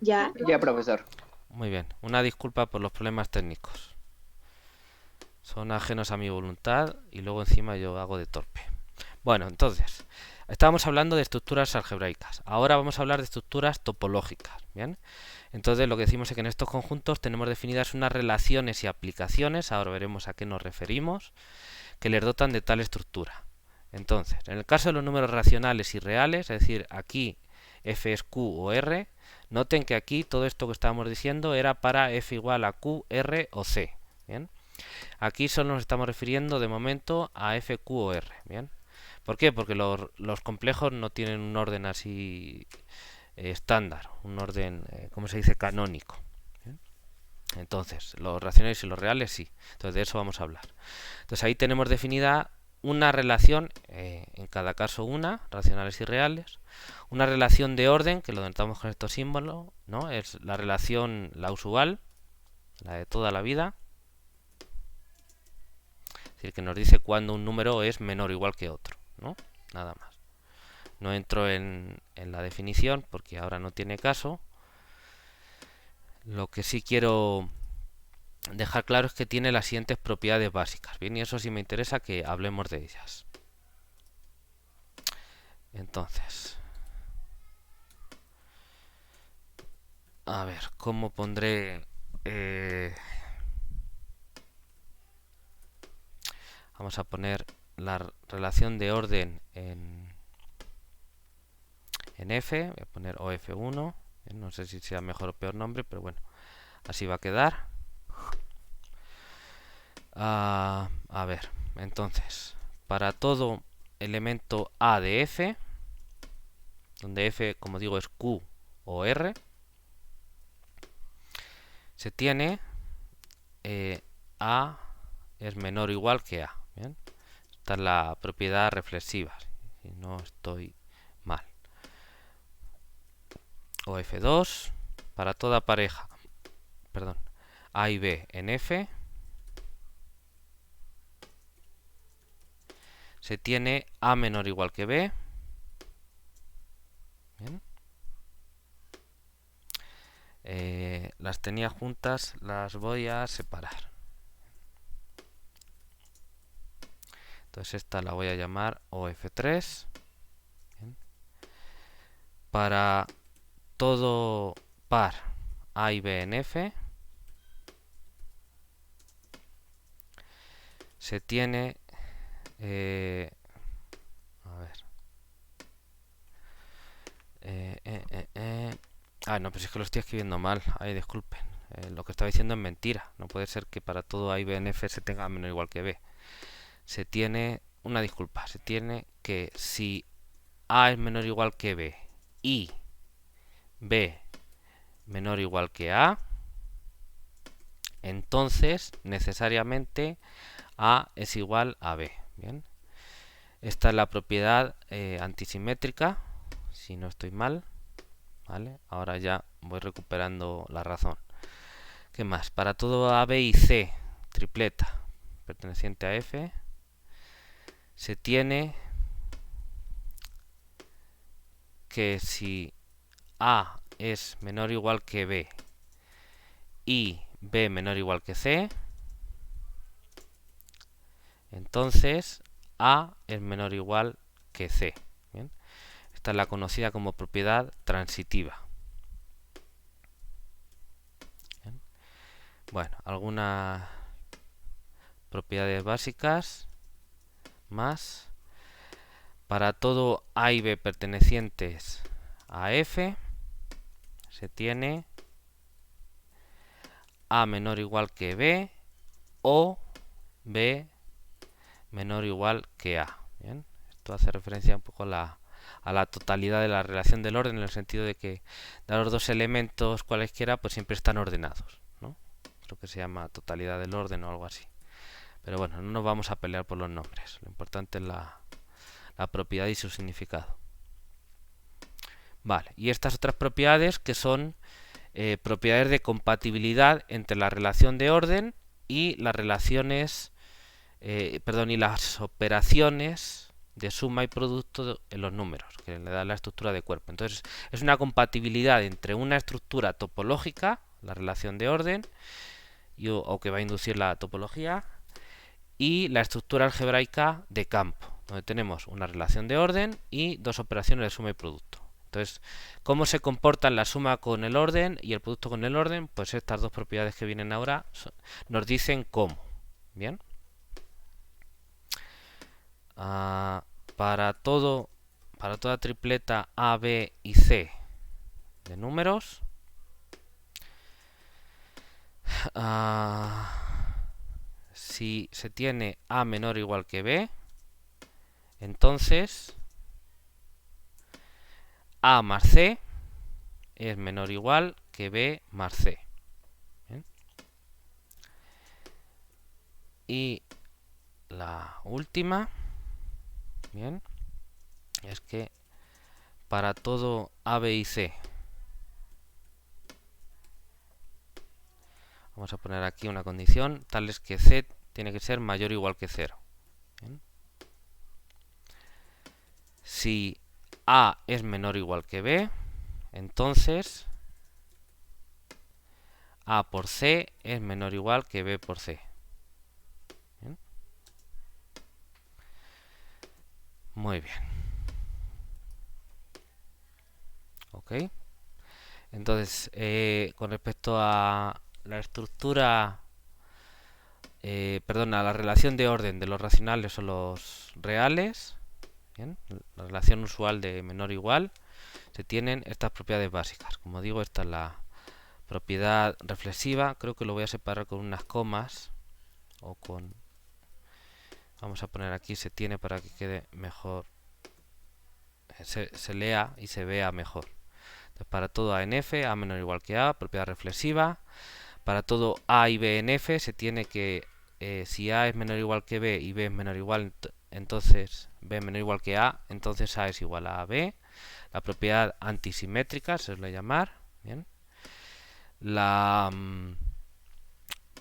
Ya. Ya, profesor. Muy bien, una disculpa por los problemas técnicos. Son ajenos a mi voluntad y luego encima yo hago de torpe. Bueno, entonces, estábamos hablando de estructuras algebraicas. Ahora vamos a hablar de estructuras topológicas. ¿Bien? Entonces lo que decimos es que en estos conjuntos tenemos definidas unas relaciones y aplicaciones, ahora veremos a qué nos referimos, que les dotan de tal estructura. Entonces, en el caso de los números racionales y reales, es decir, aquí f es q o r, noten que aquí todo esto que estábamos diciendo era para f igual a q, r o c. ¿Bien? Aquí solo nos estamos refiriendo de momento a f, q o r. ¿Bien? ¿Por qué? Porque los complejos no tienen un orden así estándar, un orden, ¿cómo se dice? Canónico. ¿Bien? Entonces, los racionales y los reales sí. Entonces, de eso vamos a hablar. Entonces, ahí tenemos definida una relación, en cada caso una, racionales y reales. Una relación de orden, que lo denotamos con estos símbolos, ¿no? Es la relación, la usual, la de toda la vida. Es decir, que nos dice cuando un número es menor o igual que otro, ¿no? Nada más. No entro en la definición porque ahora no tiene caso. Lo que sí quiero dejar claro es que tiene las siguientes propiedades básicas. Bien, y eso sí me interesa que hablemos de ellas. Entonces, a ver, ¿cómo pondré? Vamos a poner la relación de orden en F. Voy a poner OF1. No sé si sea mejor o peor nombre, pero bueno, así va a quedar. A ver, entonces, para todo elemento A de F, donde F, como digo, es Q o R, se tiene A es menor o igual que A. ¿Bien? Esta es la propiedad reflexiva, si no estoy mal. O F2, para toda pareja, perdón, A y B en F, se tiene A menor o igual que B. Bien. Las tenía juntas, las voy a separar. Entonces esta la voy a llamar OF3. Bien. Para todo par A y B en F, se tiene a ver. No, pero es que lo estoy escribiendo mal. Ay, disculpen. Lo que estaba diciendo es mentira. No puede ser que para todo A y B en F se tenga menor o igual que B. Se tiene, una disculpa, se tiene que si A es menor o igual que B y B menor o igual que A, entonces necesariamente A es igual a B. Bien. Esta es la propiedad antisimétrica, si no estoy mal. ¿Vale? Ahora ya voy recuperando la razón. ¿Qué más? Para todo A, B y C, tripleta, perteneciente a F, se tiene que si A es menor o igual que B y B menor o igual que C, entonces A es menor o igual que C. ¿Bien? Esta es la conocida como propiedad transitiva. ¿Bien? Bueno, algunas propiedades básicas más. Para todo A y B pertenecientes a F, se tiene A menor o igual que B o B menor o igual que A. ¿Bien? Esto hace referencia un poco a la totalidad de la relación del orden, en el sentido de que de los dos elementos cualesquiera pues siempre están ordenados, ¿no? Creo que se llama totalidad del orden o algo así. Pero bueno, no nos vamos a pelear por los nombres. Lo importante es la propiedad y su significado. Vale, y estas otras propiedades que son propiedades de compatibilidad entre la relación de orden y las relaciones, y las operaciones de suma y producto en los números, que le da la estructura de cuerpo. Entonces, es una compatibilidad entre una estructura topológica, la relación de orden, o que va a inducir la topología, y la estructura algebraica de campo, donde tenemos una relación de orden y dos operaciones de suma y producto. Entonces, ¿cómo se comportan la suma con el orden y el producto con el orden? Pues estas dos propiedades que vienen ahora nos dicen cómo. Bien. Para toda tripleta A, B y C de números, si se tiene A menor o igual que B, entonces A más C es menor o igual que B más C. ¿Bien? Y la última, bien, es que para todo A, B y C, vamos a poner aquí una condición, tal es que C tiene que ser mayor o igual que 0. ¿Bien? Si A es menor o igual que B, entonces A por C es menor o igual que B por C. ¿Bien? Muy bien. Ok. Entonces, con respecto a la estructura, a la relación de orden de los racionales o los reales, ¿bien? La relación usual de menor o igual, se tienen estas propiedades básicas. Como digo, esta es la propiedad reflexiva. Creo que lo voy a separar con unas comas o con... Vamos a poner aquí se tiene para que quede mejor, se lea y se vea mejor. Entonces, para todo A en F, A menor o igual que A, propiedad reflexiva. Para todo A y B en F, se tiene que si A es menor o igual que B y B es menor o igual, entonces B es menor o igual que A, entonces A es igual a B. La propiedad antisimétrica se suele llamar. ¿Bien? La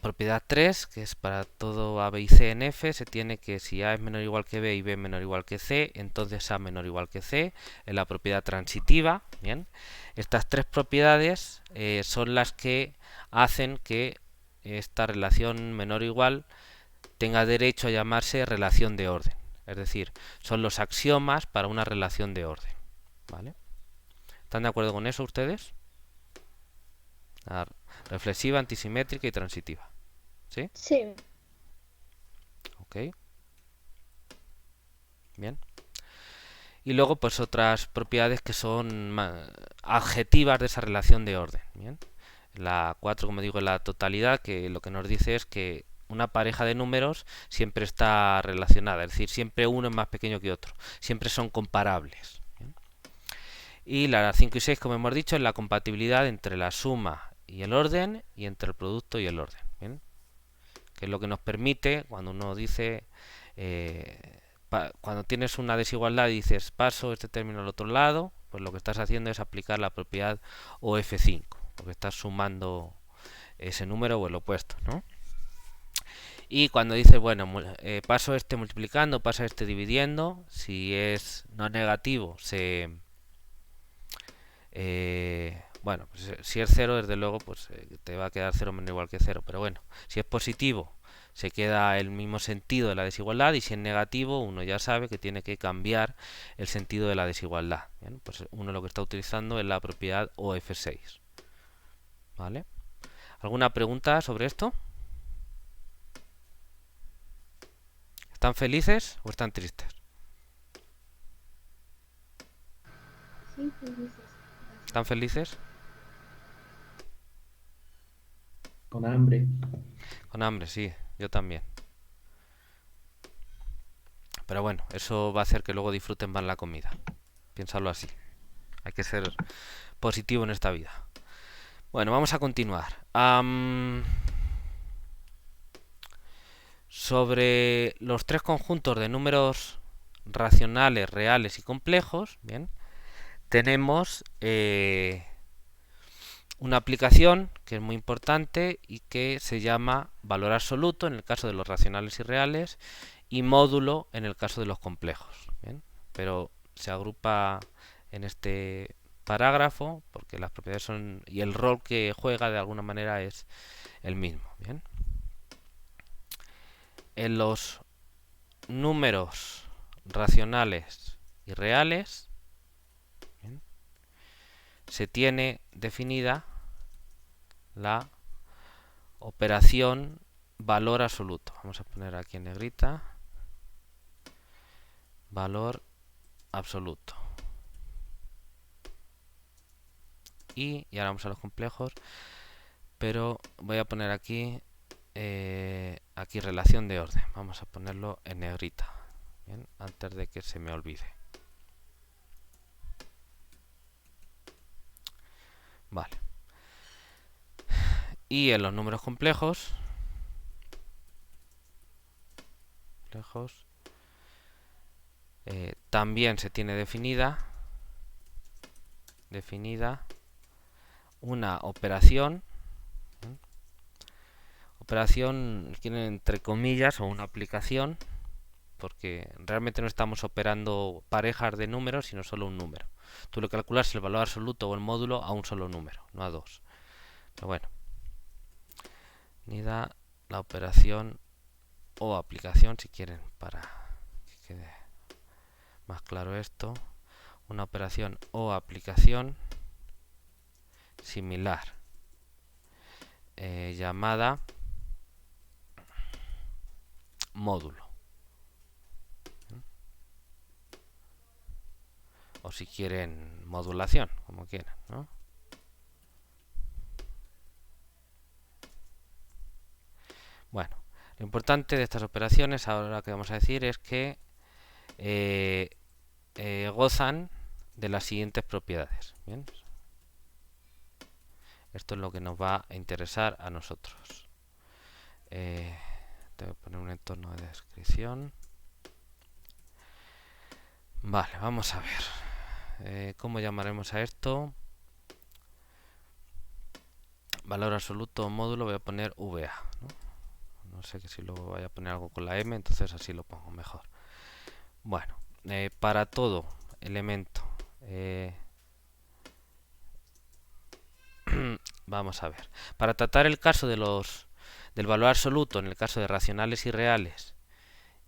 propiedad 3, que es para todo A, B y C en F, se tiene que si A es menor o igual que B y B es menor o igual que C, entonces A menor o igual que C, es la propiedad transitiva. Bien, estas tres propiedades son las que hacen que esta relación menor o igual tenga derecho a llamarse relación de orden. Es decir, son los axiomas para una relación de orden. ¿Vale? ¿Están de acuerdo con eso ustedes? Reflexiva, antisimétrica y transitiva. ¿Sí? Sí. Ok. Bien. Y luego pues otras propiedades que son adjetivas de esa relación de orden. Bien. La 4, como digo, es la totalidad, que lo que nos dice es que una pareja de números siempre está relacionada, es decir, siempre uno es más pequeño que otro, siempre son comparables. ¿Bien? Y la 5 y 6, como hemos dicho, es la compatibilidad entre la suma y el orden y entre el producto y el orden. ¿Bien? Que es lo que nos permite, cuando uno dice, cuando tienes una desigualdad y dices paso este término al otro lado, pues lo que estás haciendo es aplicar la propiedad OF5, porque estás sumando ese número o el opuesto, ¿no? Y cuando dices, bueno, paso este multiplicando, paso este dividiendo, si es no negativo, bueno, pues si es cero, desde luego, pues te va a quedar cero menos igual que cero. Pero bueno, si es positivo, se queda el mismo sentido de la desigualdad, y si es negativo, uno ya sabe que tiene que cambiar el sentido de la desigualdad. Bien, pues uno lo que está utilizando es la propiedad OF6. ¿Vale? ¿Alguna pregunta sobre esto? ¿Están felices o están tristes? Sí, felices. ¿Están felices? Con hambre. Con hambre, sí, yo también. Pero bueno, eso va a hacer que luego disfruten más la comida. Piénsalo así. Hay que ser positivo en esta vida. Bueno, vamos a continuar. Sobre los tres conjuntos de números racionales, reales y complejos, bien, tenemos una aplicación que es muy importante y que se llama valor absoluto en el caso de los racionales y reales, y módulo en el caso de los complejos. Bien, pero se agrupa en este parágrafo porque las propiedades son y el rol que juega de alguna manera es el mismo. Bien, en los números racionales y reales, bien, se tiene definida la operación valor absoluto. Vamos a poner aquí en negrita valor absoluto. Y ahora vamos a los complejos, pero voy a poner aquí aquí relación de orden. Vamos a ponerlo en negrita, bien, antes de que se me olvide. Vale. Y en los números complejos, también se tiene definida una operación, ¿eh? Operación tiene entre comillas, o una aplicación, porque realmente no estamos operando parejas de números, sino solo un número. Tú lo calculas el valor absoluto o el módulo a un solo número, no a dos. Pero bueno, unida la operación o aplicación, si quieren, para que quede más claro esto, una operación o aplicación similar llamada módulo, o si quieren modulación, como quieran, ¿no? Bueno, lo importante de estas operaciones ahora que vamos a decir es que gozan de las siguientes propiedades. Bien, esto es lo que nos va a interesar a nosotros. Tengo que poner un entorno de descripción. Vale, vamos a ver. ¿Cómo llamaremos a esto? Valor absoluto módulo, voy a poner VA, ¿no? No sé que si luego voy a poner algo con la M, entonces así lo pongo mejor. Bueno, para todo elemento, vamos a ver. Para tratar el caso de del valor absoluto en el caso de racionales y reales,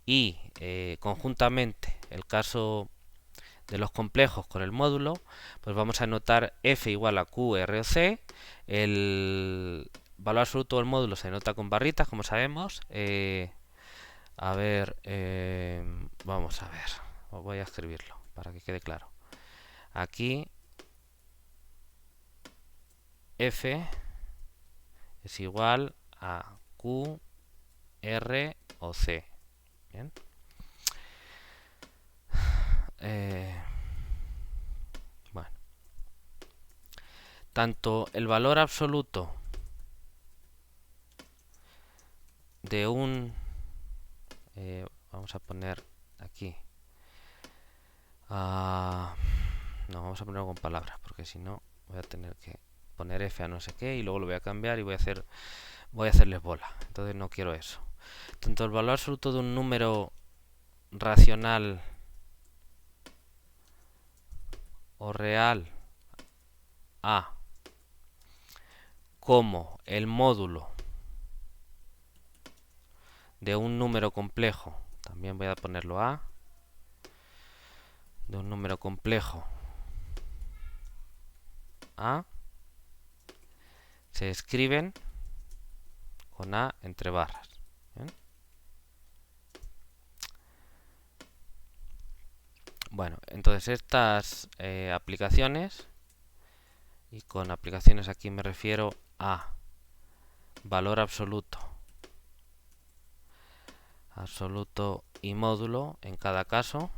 y conjuntamente el caso de los complejos con el módulo, pues vamos a anotar f igual a q, r o c. El valor absoluto del módulo se anota con barritas, como sabemos. A ver, vamos a ver, os voy a escribirlo para que quede claro. Aquí f es igual a q, r o c. Bien. Bueno, tanto el valor absoluto de un vamos a poner aquí no, vamos a ponerlo con palabras porque si no voy a tener que poner f a no sé qué y luego lo voy a cambiar y voy a hacerles bola. Entonces no quiero eso. Tanto el valor absoluto de un número racional o real a como el módulo de un número complejo, también voy a ponerlo a, de un número complejo a, se escriben con a entre barras. ¿Bien? Bueno, entonces estas aplicaciones, y con aplicaciones aquí me refiero a valor absoluto y módulo en cada caso,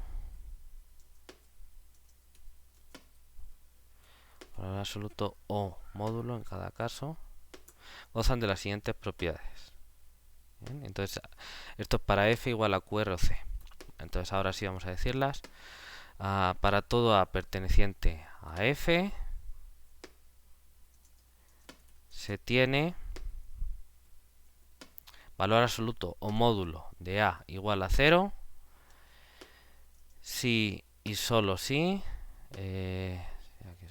valor absoluto o módulo en cada caso, gozan de las siguientes propiedades. Bien, entonces esto es para f igual a q o c. Entonces ahora sí vamos a decirlas. Para todo a perteneciente a f se tiene valor absoluto o módulo de a igual a 0 si y solo si, aquí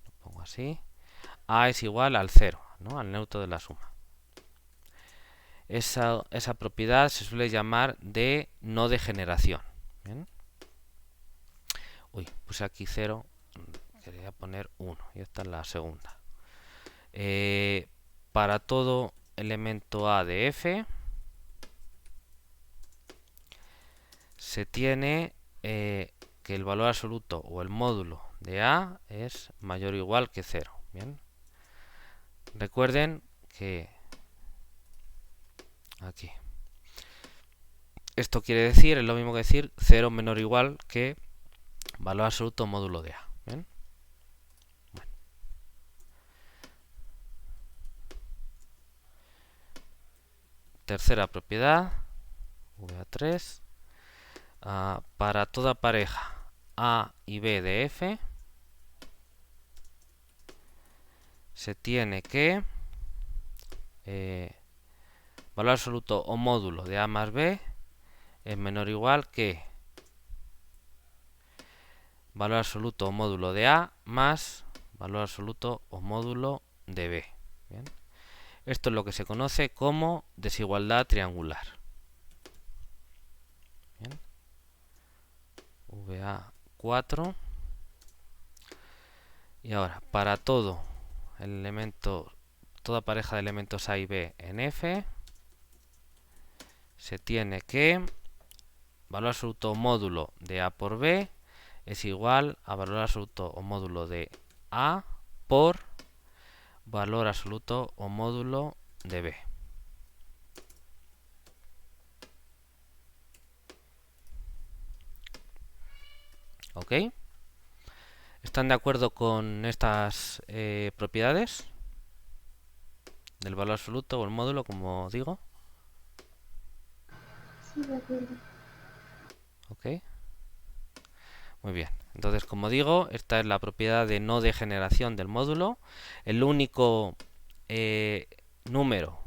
lo pongo así, a es igual al 0, ¿no? Al neutro de la suma. Esa propiedad se suele llamar de no degeneración. ¿Bien? Uy, puse aquí 0, quería poner 1 y esta es la segunda. Para todo elemento a de f se tiene que el valor absoluto o el módulo de a es mayor o igual que 0. Bien, recuerden que aquí esto quiere decir, es lo mismo que decir 0 menor o igual que valor absoluto o módulo de a. Bien, bueno. Tercera propiedad, va3. Para toda pareja A y B de f se tiene que valor absoluto o módulo de A más B es menor o igual que valor absoluto o módulo de A más valor absoluto o módulo de B. Bien. Esto es lo que se conoce como desigualdad triangular. Bien. VA4. Y ahora, para todo elemento, toda pareja de elementos A y B en F, se tiene que valor absoluto o módulo de A por B es igual a valor absoluto o módulo de A por valor absoluto o módulo de B. ¿Ok? ¿Están de acuerdo con estas propiedades del valor absoluto o el módulo, como digo? Sí, de acuerdo. ¿Ok? Muy bien. Entonces, como digo, esta es la propiedad de no degeneración del módulo. El único número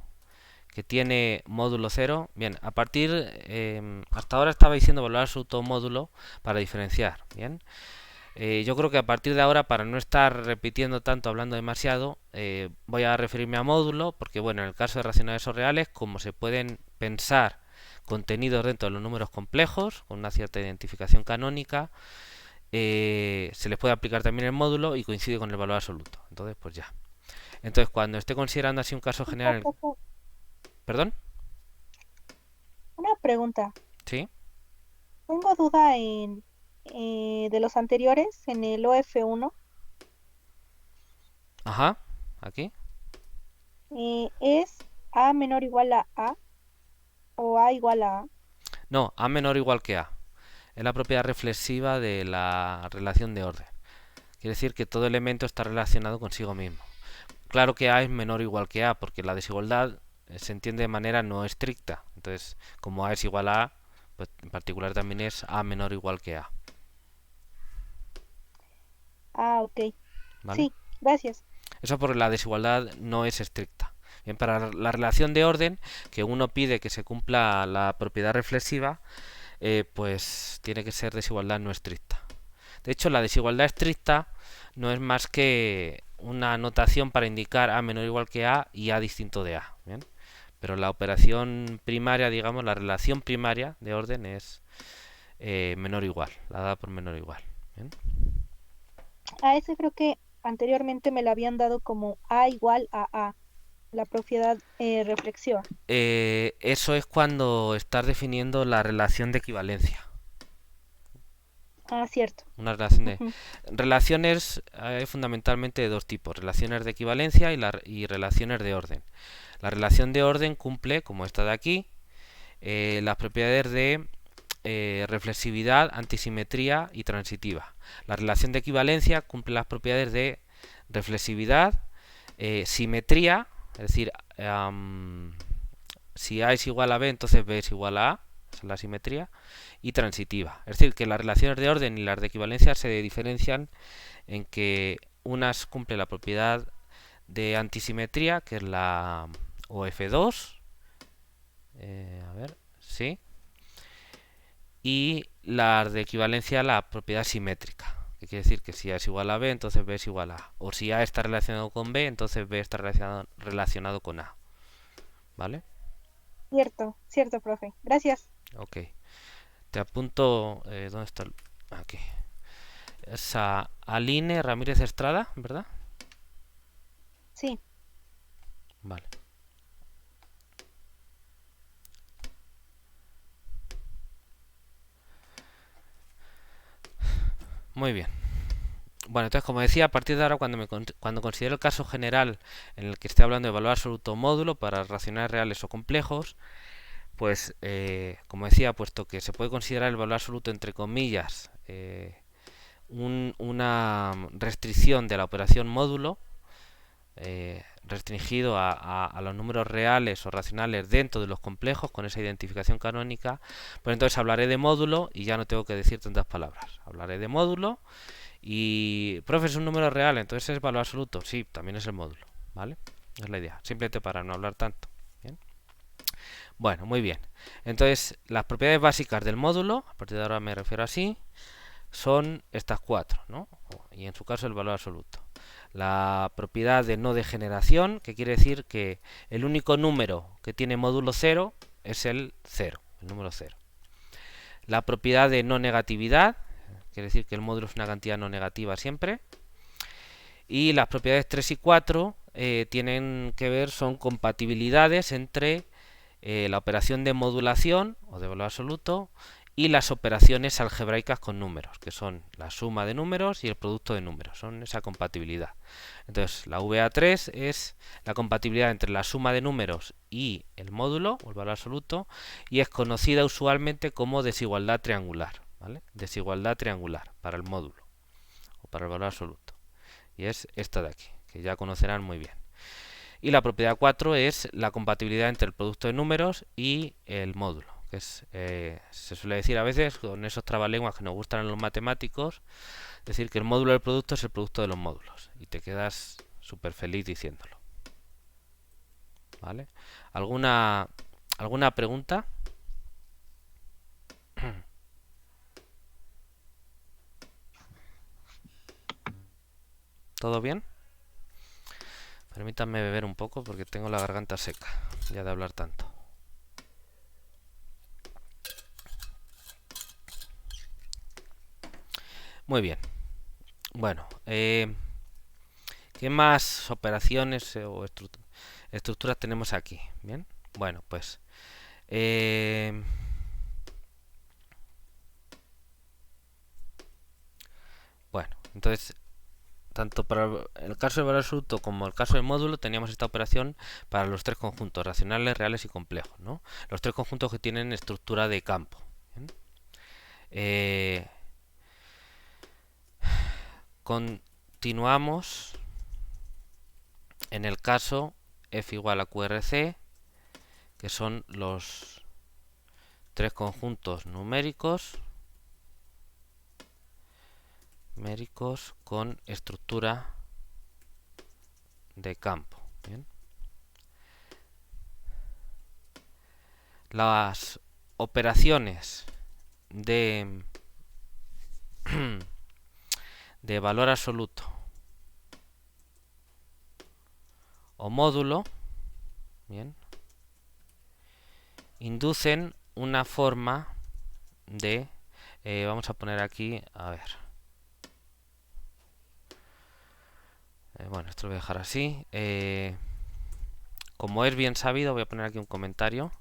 que tiene módulo 0. Bien, a partir, hasta ahora estaba diciendo valor absoluto o módulo para diferenciar. Bien. Yo creo que a partir de ahora, para no estar repitiendo tanto, hablando demasiado, voy a referirme a módulo, porque bueno, en el caso de racionales o reales, como se pueden pensar contenidos dentro de los números complejos, con una cierta identificación canónica, se les puede aplicar también el módulo y coincide con el valor absoluto. Entonces, pues ya. Entonces, cuando esté considerando así un caso general... ¿Perdón? Una pregunta. ¿Sí? Tengo duda de los anteriores, en el OF1. Ajá. Aquí. ¿Es A menor o igual a A o A igual a A? No, A menor o igual que A. Es la propiedad reflexiva de la relación de orden. Quiere decir que todo elemento está relacionado consigo mismo. Claro que A es menor o igual que A, porque la desigualdad se entiende de manera no estricta. Entonces, como A es igual a A, pues en particular también es A menor o igual que A. Ah, ok. ¿Vale? Sí, gracias. Eso porque la desigualdad no es estricta. Bien, para la relación de orden, que uno pide que se cumpla la propiedad reflexiva, pues tiene que ser desigualdad no estricta. De hecho, la desigualdad estricta no es más que una notación para indicar A menor o igual que A y A distinto de A. ¿Bien? Pero la operación primaria, digamos, la relación primaria de orden es menor o igual, la dada por menor o igual. ¿Bien? A ese creo que anteriormente me lo habían dado como A igual a A, la propiedad reflexiva. Eso es cuando estás definiendo la relación de equivalencia. Ah, cierto. Una relación de Ujú. relaciones fundamentalmente de dos tipos: relaciones de equivalencia y relaciones de orden. La relación de orden cumple, como esta de aquí, las propiedades de reflexividad, antisimetría y transitiva. La relación de equivalencia cumple las propiedades de reflexividad, simetría, es decir, si A es igual a B, entonces B es igual a A, esa es la simetría, y transitiva. Es decir, que las relaciones de orden y las de equivalencia se diferencian en que unas cumplen la propiedad de antisimetría, que es la OF2, a ver, sí, y las de equivalencia la propiedad simétrica, que quiere decir que si A es igual a B, entonces B es igual a A. O si A está relacionado con B, entonces B está relacionado con A. ¿Vale? Cierto, cierto, profe. Gracias. Ok. Te apunto... ¿dónde está? Aquí. Es a Aline Ramírez Estrada, ¿verdad? Sí. Vale. Muy bien. Bueno, entonces, como decía, a partir de ahora, cuando considero el caso general en el que esté hablando de valor absoluto módulo para racionales reales o complejos, pues, como decía, puesto que se puede considerar el valor absoluto, entre comillas, una restricción de la operación módulo, restringido a los números reales o racionales dentro de los complejos, con esa identificación canónica, pues entonces hablaré de módulo y ya no tengo que decir tantas palabras. Hablaré de módulo. Y, profe, es un número real, entonces es valor absoluto. Sí, también es el módulo, ¿vale? Es la idea, simplemente para no hablar tanto. ¿Bien? Bueno, muy bien. Entonces, las propiedades básicas del módulo, a partir de ahora me refiero así, son estas cuatro, ¿no? Y en su caso el valor absoluto. La propiedad de no degeneración, que quiere decir que el único número que tiene módulo 0 es el 0, el número 0. La propiedad de no negatividad, quiere decir que el módulo es una cantidad no negativa siempre. Y las propiedades 3 y 4 tienen que ver, son compatibilidades entre la operación de modulación o de valor absoluto y las operaciones algebraicas con números, que son la suma de números y el producto de números, son esa compatibilidad. Entonces, la VA3 es la compatibilidad entre la suma de números y el módulo, o el valor absoluto, y es conocida usualmente como desigualdad triangular, ¿vale? Desigualdad triangular para el módulo o para el valor absoluto. Y es esta de aquí, que ya conocerán muy bien. Y la propiedad 4 es la compatibilidad entre el producto de números y el módulo, que es, se suele decir a veces con esos trabalenguas que nos gustan a los matemáticos, decir que el módulo del producto es el producto de los módulos, y te quedas súper feliz diciéndolo. ¿Vale? ¿Alguna pregunta? ¿Todo bien? Permítanme beber un poco porque tengo la garganta seca ya de hablar tanto. Muy bien. Bueno, ¿qué más operaciones o estructuras tenemos aquí? Bien. Bueno, pues bueno, entonces tanto para el caso del valor absoluto como el caso del módulo teníamos esta operación para los tres conjuntos, racionales, reales y complejos, ¿no? Los tres conjuntos que tienen estructura de campo. Continuamos en el caso f igual a QRC, que son los tres conjuntos numéricos con estructura de campo. ¿Bien? Las operaciones de, de valor absoluto o módulo, bien, inducen una forma de, vamos a poner aquí, a ver, bueno, esto lo voy a dejar así, como es bien sabido, voy a poner aquí un comentario,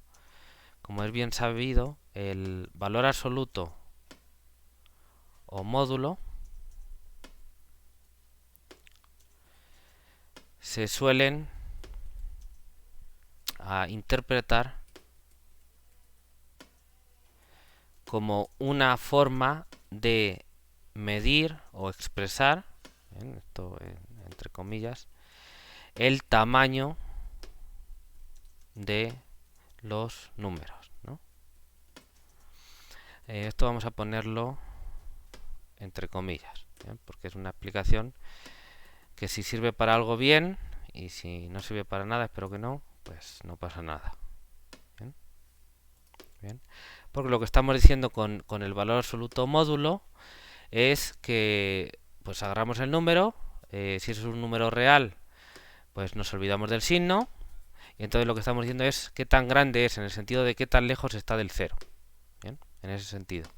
como es bien sabido, el valor absoluto o módulo se suelen interpretar como una forma de medir o expresar, ¿bien? Esto entre comillas, el tamaño de los números, ¿no? Esto vamos a ponerlo entre comillas, ¿bien? Porque es una explicación que si sirve para algo bien, y si no sirve para nada, espero que no, pues no pasa nada. ¿Bien? Bien. Porque lo que estamos diciendo con el valor absoluto módulo es que pues agarramos el número, si es un número real, pues nos olvidamos del signo, y entonces lo que estamos diciendo es qué tan grande es, en el sentido de qué tan lejos está del cero. ¿Bien? En ese sentido,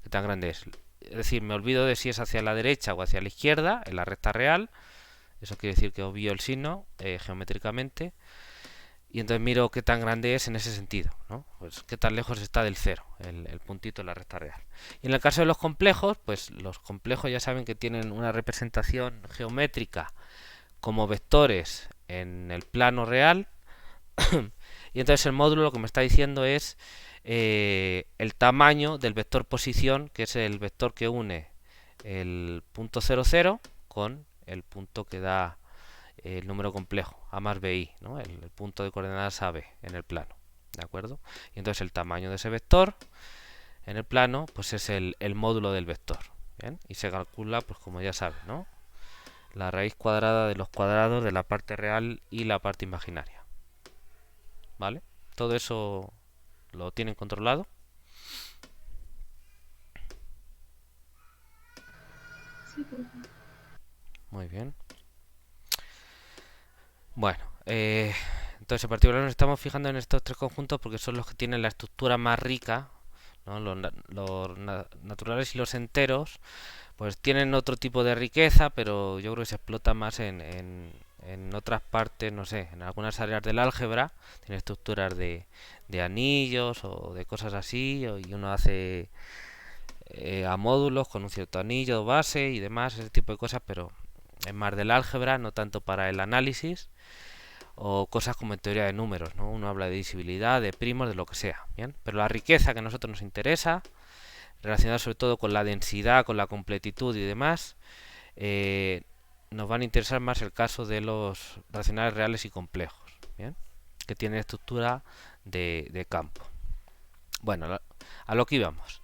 qué tan grande es. Es decir, me olvido de si es hacia la derecha o hacia la izquierda, en la recta real. Eso quiere decir que obvio el signo geométricamente. Y entonces miro qué tan grande es en ese sentido, ¿no? Pues qué tan lejos está del cero, el puntito en la recta real. Y en el caso de los complejos, pues los complejos ya saben que tienen una representación geométrica como vectores en el plano real. Y entonces el módulo lo que me está diciendo es el tamaño del vector posición, que es el vector que une el punto 0, 0 con el punto que da el número complejo, A más BI, ¿no? El punto de coordenadas AB en el plano. ¿De acuerdo? Y entonces el tamaño de ese vector en el plano pues es el módulo del vector. ¿Bien? Y se calcula, pues como ya saben, ¿no? La raíz cuadrada de los cuadrados de la parte real y la parte imaginaria. ¿Vale? Todo eso lo tienen controlado. Sí, profe. Muy bien. Bueno, entonces en particular nos estamos fijando en estos tres conjuntos porque son los que tienen la estructura más rica, ¿no? Los naturales y los enteros pues tienen otro tipo de riqueza, pero yo creo que se explota más en otras partes, no sé, en algunas áreas del álgebra, tiene estructuras de anillos o de cosas así, y uno hace a módulos con un cierto anillo, base y demás, ese tipo de cosas, pero es más del álgebra, no tanto para el análisis, o cosas como en teoría de números, ¿no? Uno habla de divisibilidad, de primos, de lo que sea, ¿bien? Pero la riqueza que a nosotros nos interesa, relacionada sobre todo con la densidad, con la completitud y demás, nos van a interesar más el caso de los racionales reales y complejos, ¿bien? Que tienen estructura de campo. Bueno, a lo que íbamos.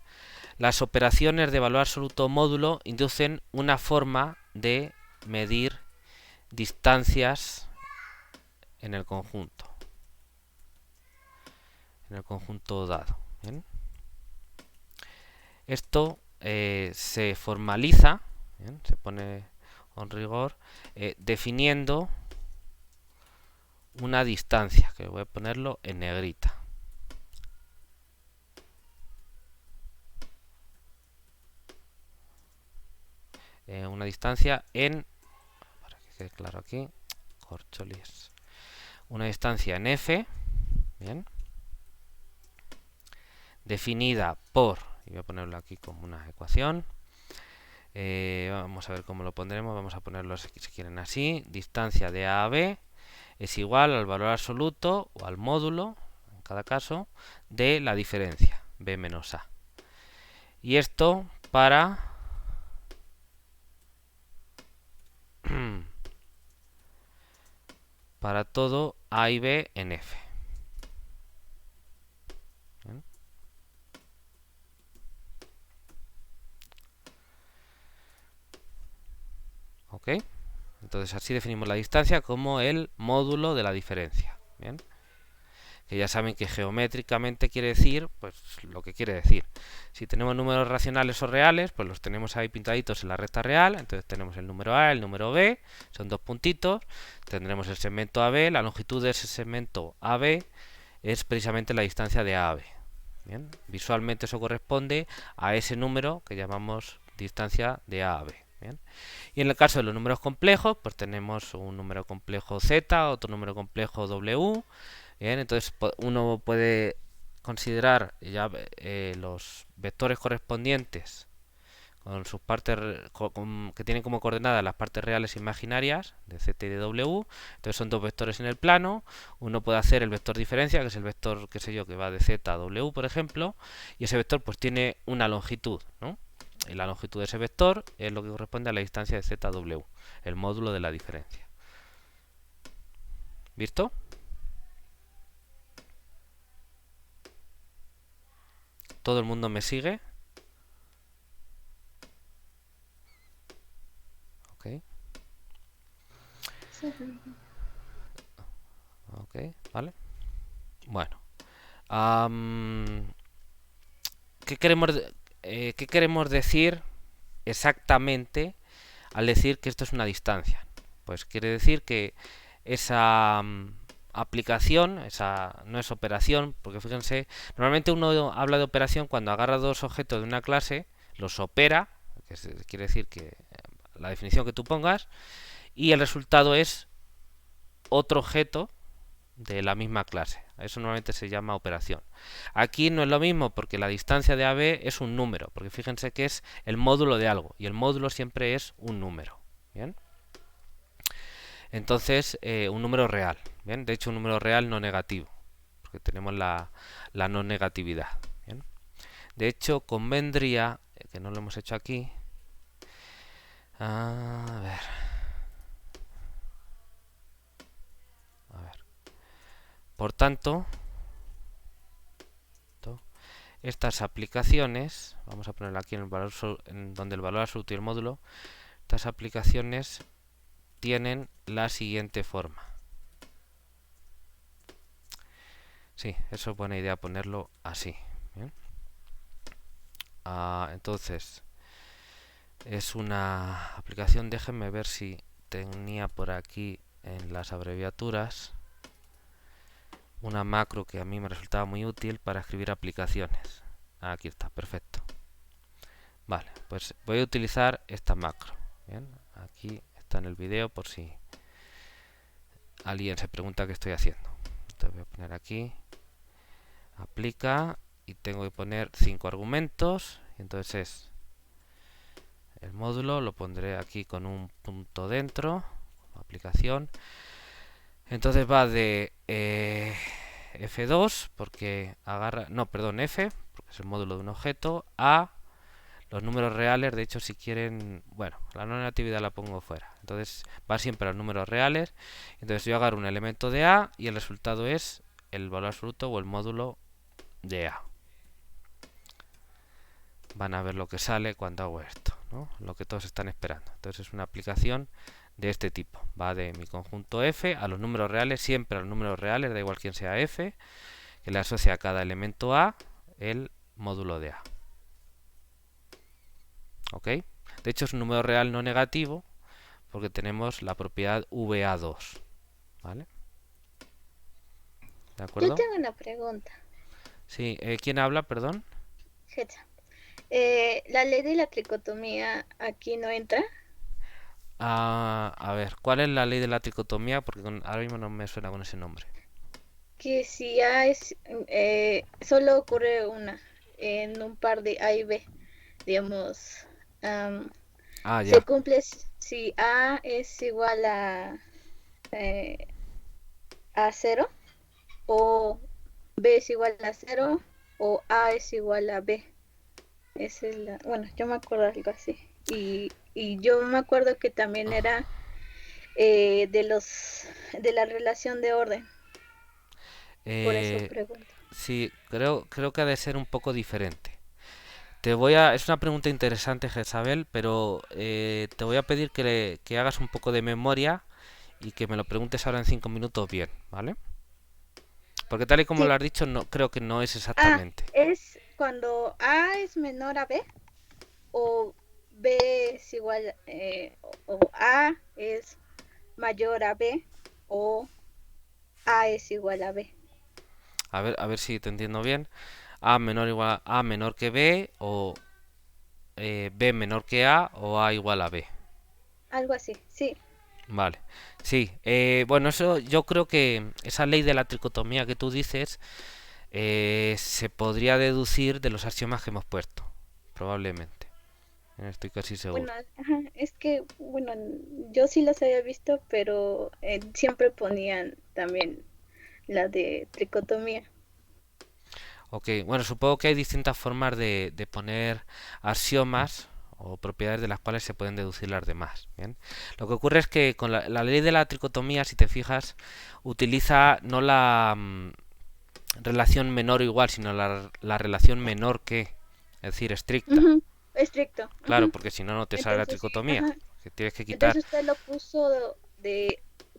Las operaciones de valor absoluto módulo inducen una forma de medir distancias en el conjunto dado. ¿Bien? Esto se formaliza, ¿bien? Se pone con rigor, definiendo una distancia, que voy a ponerlo en negrita. Una distancia en, para que quede claro aquí, corcholis, una distancia en f, bien, definida por, y voy a ponerlo aquí como una ecuación, vamos a ver cómo lo pondremos, vamos a ponerlo si quieren así, distancia de A a B es igual al valor absoluto o al módulo, en cada caso, de la diferencia, B menos A. Y esto para todo A y B en F. ¿Bien? ¿Ok? Entonces así definimos la distancia como el módulo de la diferencia. Bien, que ya saben que geométricamente quiere decir pues lo que quiere decir. Si tenemos números racionales o reales, pues los tenemos ahí pintaditos en la recta real. Entonces tenemos el número A, el número B, son dos puntitos. Tendremos el segmento AB, la longitud de ese segmento AB es precisamente la distancia de A a B. Bien, visualmente eso corresponde a ese número que llamamos distancia de A a B. Bien. Y en el caso de los números complejos, pues tenemos un número complejo Z, otro número complejo W. Bien, entonces uno puede considerar ya los vectores correspondientes con sus partes que tienen como coordenadas las partes reales e imaginarias de z y de w. Entonces son dos vectores en el plano. Uno puede hacer el vector diferencia, que es el vector, qué sé yo, que va de z a w, por ejemplo, y ese vector pues tiene una longitud, ¿no? Y la longitud de ese vector es lo que corresponde a la distancia de z a w, el módulo de la diferencia. ¿Visto? ¿Todo el mundo me sigue? Ok. Sí. Ok, vale. Bueno. ¿Qué queremos decir exactamente al decir que esto es una distancia? Pues quiere decir que esa aplicación, esa no es operación, porque fíjense, normalmente uno habla de operación cuando agarra dos objetos de una clase, los opera, que quiere decir que la definición que tú pongas, y el resultado es otro objeto de la misma clase. Eso normalmente se llama operación. Aquí no es lo mismo porque la distancia de AB es un número, porque fíjense que es el módulo de algo, y el módulo siempre es un número. ¿Bien? Entonces, un número real. ¿Bien? De hecho, un número real no negativo, porque tenemos la no negatividad. ¿Bien? De hecho, convendría, que no lo hemos hecho aquí, a ver. Por tanto, estas aplicaciones, vamos a ponerlo aquí en el valor en donde el valor absoluto y el módulo, estas aplicaciones tienen la siguiente forma. Sí, eso es buena idea ponerlo así. ¿Bien? Entonces, es una aplicación, déjenme ver si tenía por aquí en las abreviaturas una macro que a mí me resultaba muy útil para escribir aplicaciones. Aquí está, perfecto. Vale, pues voy a utilizar esta macro. Bien, aquí está en el video por si alguien se pregunta qué estoy haciendo. Entonces voy a poner aquí, aplica, y tengo que poner 5 argumentos. Entonces es el módulo, lo pondré aquí con un punto dentro, como aplicación. Entonces va de F2, porque agarra, no, perdón, F, porque es el módulo de un objeto, a los números reales. De hecho, si quieren, bueno, la no negatividad la pongo fuera. Entonces va siempre a los números reales. Entonces yo agarro un elemento de A y el resultado es el valor absoluto o el módulo de A. Van a ver lo que sale cuando hago esto, ¿no? Lo que todos están esperando. Entonces es una aplicación de este tipo. Va de mi conjunto F a los números reales, siempre a los números reales, da igual quién sea F, que le asocia a cada elemento A el módulo de A. ¿Ok? De hecho es un número real no negativo porque tenemos la propiedad VA2. ¿Vale? ¿De acuerdo? Yo tengo una pregunta. Sí, ¿quién habla, perdón? Hetza. ¿La ley de la tricotomía aquí no entra? A ver, ¿cuál es la ley de la tricotomía? Porque ahora mismo no me suena con ese nombre. Que si A es, solo ocurre una en un par de A y B, digamos, Ya. se cumple si A es igual a 0 o B es igual a 0 o A es igual a B. Esa es la, bueno, yo me acuerdo algo así. Y yo me acuerdo que también era de la relación de orden. Por eso pregunto. Sí, creo que ha de ser un poco diferente. Es una pregunta interesante, Jezabel, pero te voy a pedir que hagas un poco de memoria y que me lo preguntes ahora en 5 minutos bien, ¿vale? Porque tal y como Sí. lo has dicho, no creo que no es Ah, exactamente. es cuando A es menor a B o B es igual o A es mayor a B o A es igual a B. A ver si te entiendo bien. A menor igual a menor que B o B menor que A o A igual a B. Algo así, sí. Vale. Sí, bueno, eso yo creo que esa ley de la tricotomía que tú dices se podría deducir de los axiomas que hemos puesto, probablemente. Estoy casi seguro. Bueno, ajá, es que, bueno, yo sí los había visto, pero siempre ponían también la de tricotomía. Ok, bueno, supongo que hay distintas formas de poner axiomas o propiedades de las cuales se pueden deducir las demás. Bien. Lo que ocurre es que con la ley de la tricotomía, si te fijas, utiliza no la relación menor o igual, sino la relación menor que, es decir, estricta. Ujú, estricto. Claro, Ujú. porque si no, no te sale la Entonces, tricotomía. ajá. Que tienes que quitar. Entonces usted lo puso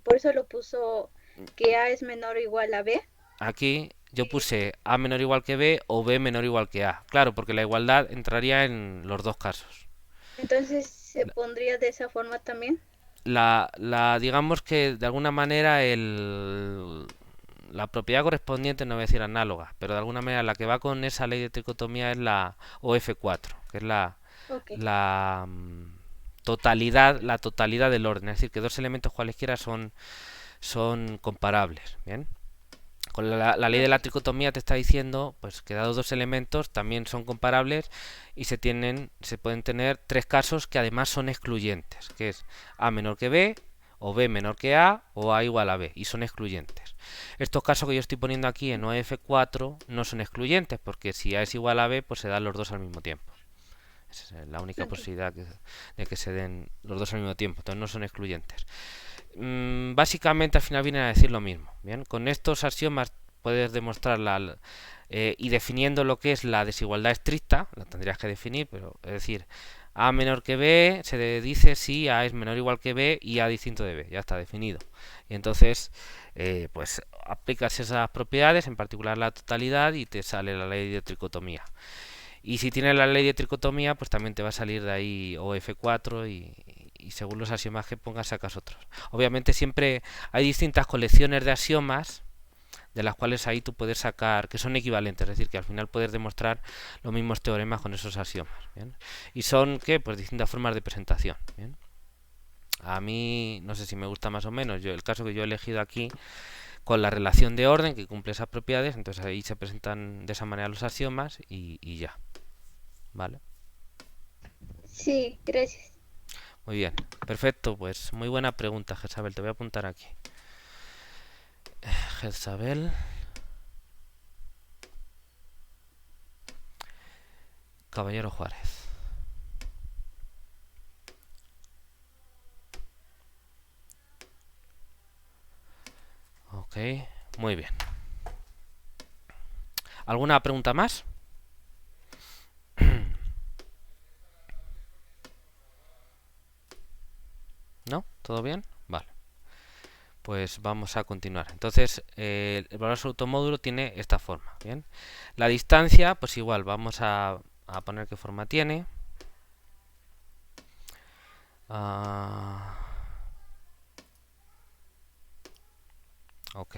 por eso lo puso que A es menor o igual a B. Aquí yo puse A menor o igual que B o B menor o igual que A. Claro, porque la igualdad entraría en los dos casos. Entonces se pondría de esa forma también. Digamos que de alguna manera la propiedad correspondiente, no voy a decir análoga, pero de alguna manera la que va con esa ley de tricotomía es la OF4, que es Ok. la la totalidad del orden, es decir, que dos elementos cualesquiera son comparables, ¿bien? Con la ley de Ok. la tricotomía te está diciendo pues que dados dos elementos también son comparables y se pueden tener tres casos que además son excluyentes, que es A menor que B, o B menor que A, o A igual a B, y son excluyentes. Estos casos que yo estoy poniendo aquí en OF4 no son excluyentes, porque si A es igual a B, pues se dan los dos al mismo tiempo. Esa es la única Ok. posibilidad de que se den los dos al mismo tiempo, entonces no son excluyentes. Básicamente al final vienen a decir lo mismo. Bien, con estos axiomas puedes demostrar y definiendo lo que es la desigualdad estricta, la tendrías que definir, pero es decir, A menor que B se dice si A es menor o igual que B y A distinto de B, ya está definido. Y entonces, pues aplicas esas propiedades, en particular la totalidad, y te sale la ley de tricotomía. Y si tienes la ley de tricotomía, pues también te va a salir de ahí OF4 y según los axiomas que pongas sacas otros. Obviamente siempre hay distintas colecciones de axiomas de las cuales ahí tú puedes sacar, que son equivalentes, es decir, que al final puedes demostrar los mismos teoremas con esos axiomas. ¿Bien? Y son, ¿qué? Pues distintas formas de presentación. ¿Bien? A mí, no sé si me gusta más o menos, el caso que yo he elegido aquí, con la relación de orden que cumple esas propiedades, entonces ahí se presentan de esa manera los axiomas y ya. ¿Vale? Sí, gracias. Muy bien, perfecto, pues muy buena pregunta, Jezabel, te voy a apuntar aquí. Jezabel Caballero Juárez. Ok, muy bien. ¿Alguna pregunta más? ¿No? ¿Todo bien? Vale. Pues vamos a continuar. Entonces, el valor absoluto módulo tiene esta forma. Bien. La distancia, pues igual, vamos a poner qué forma tiene. Ah, ok.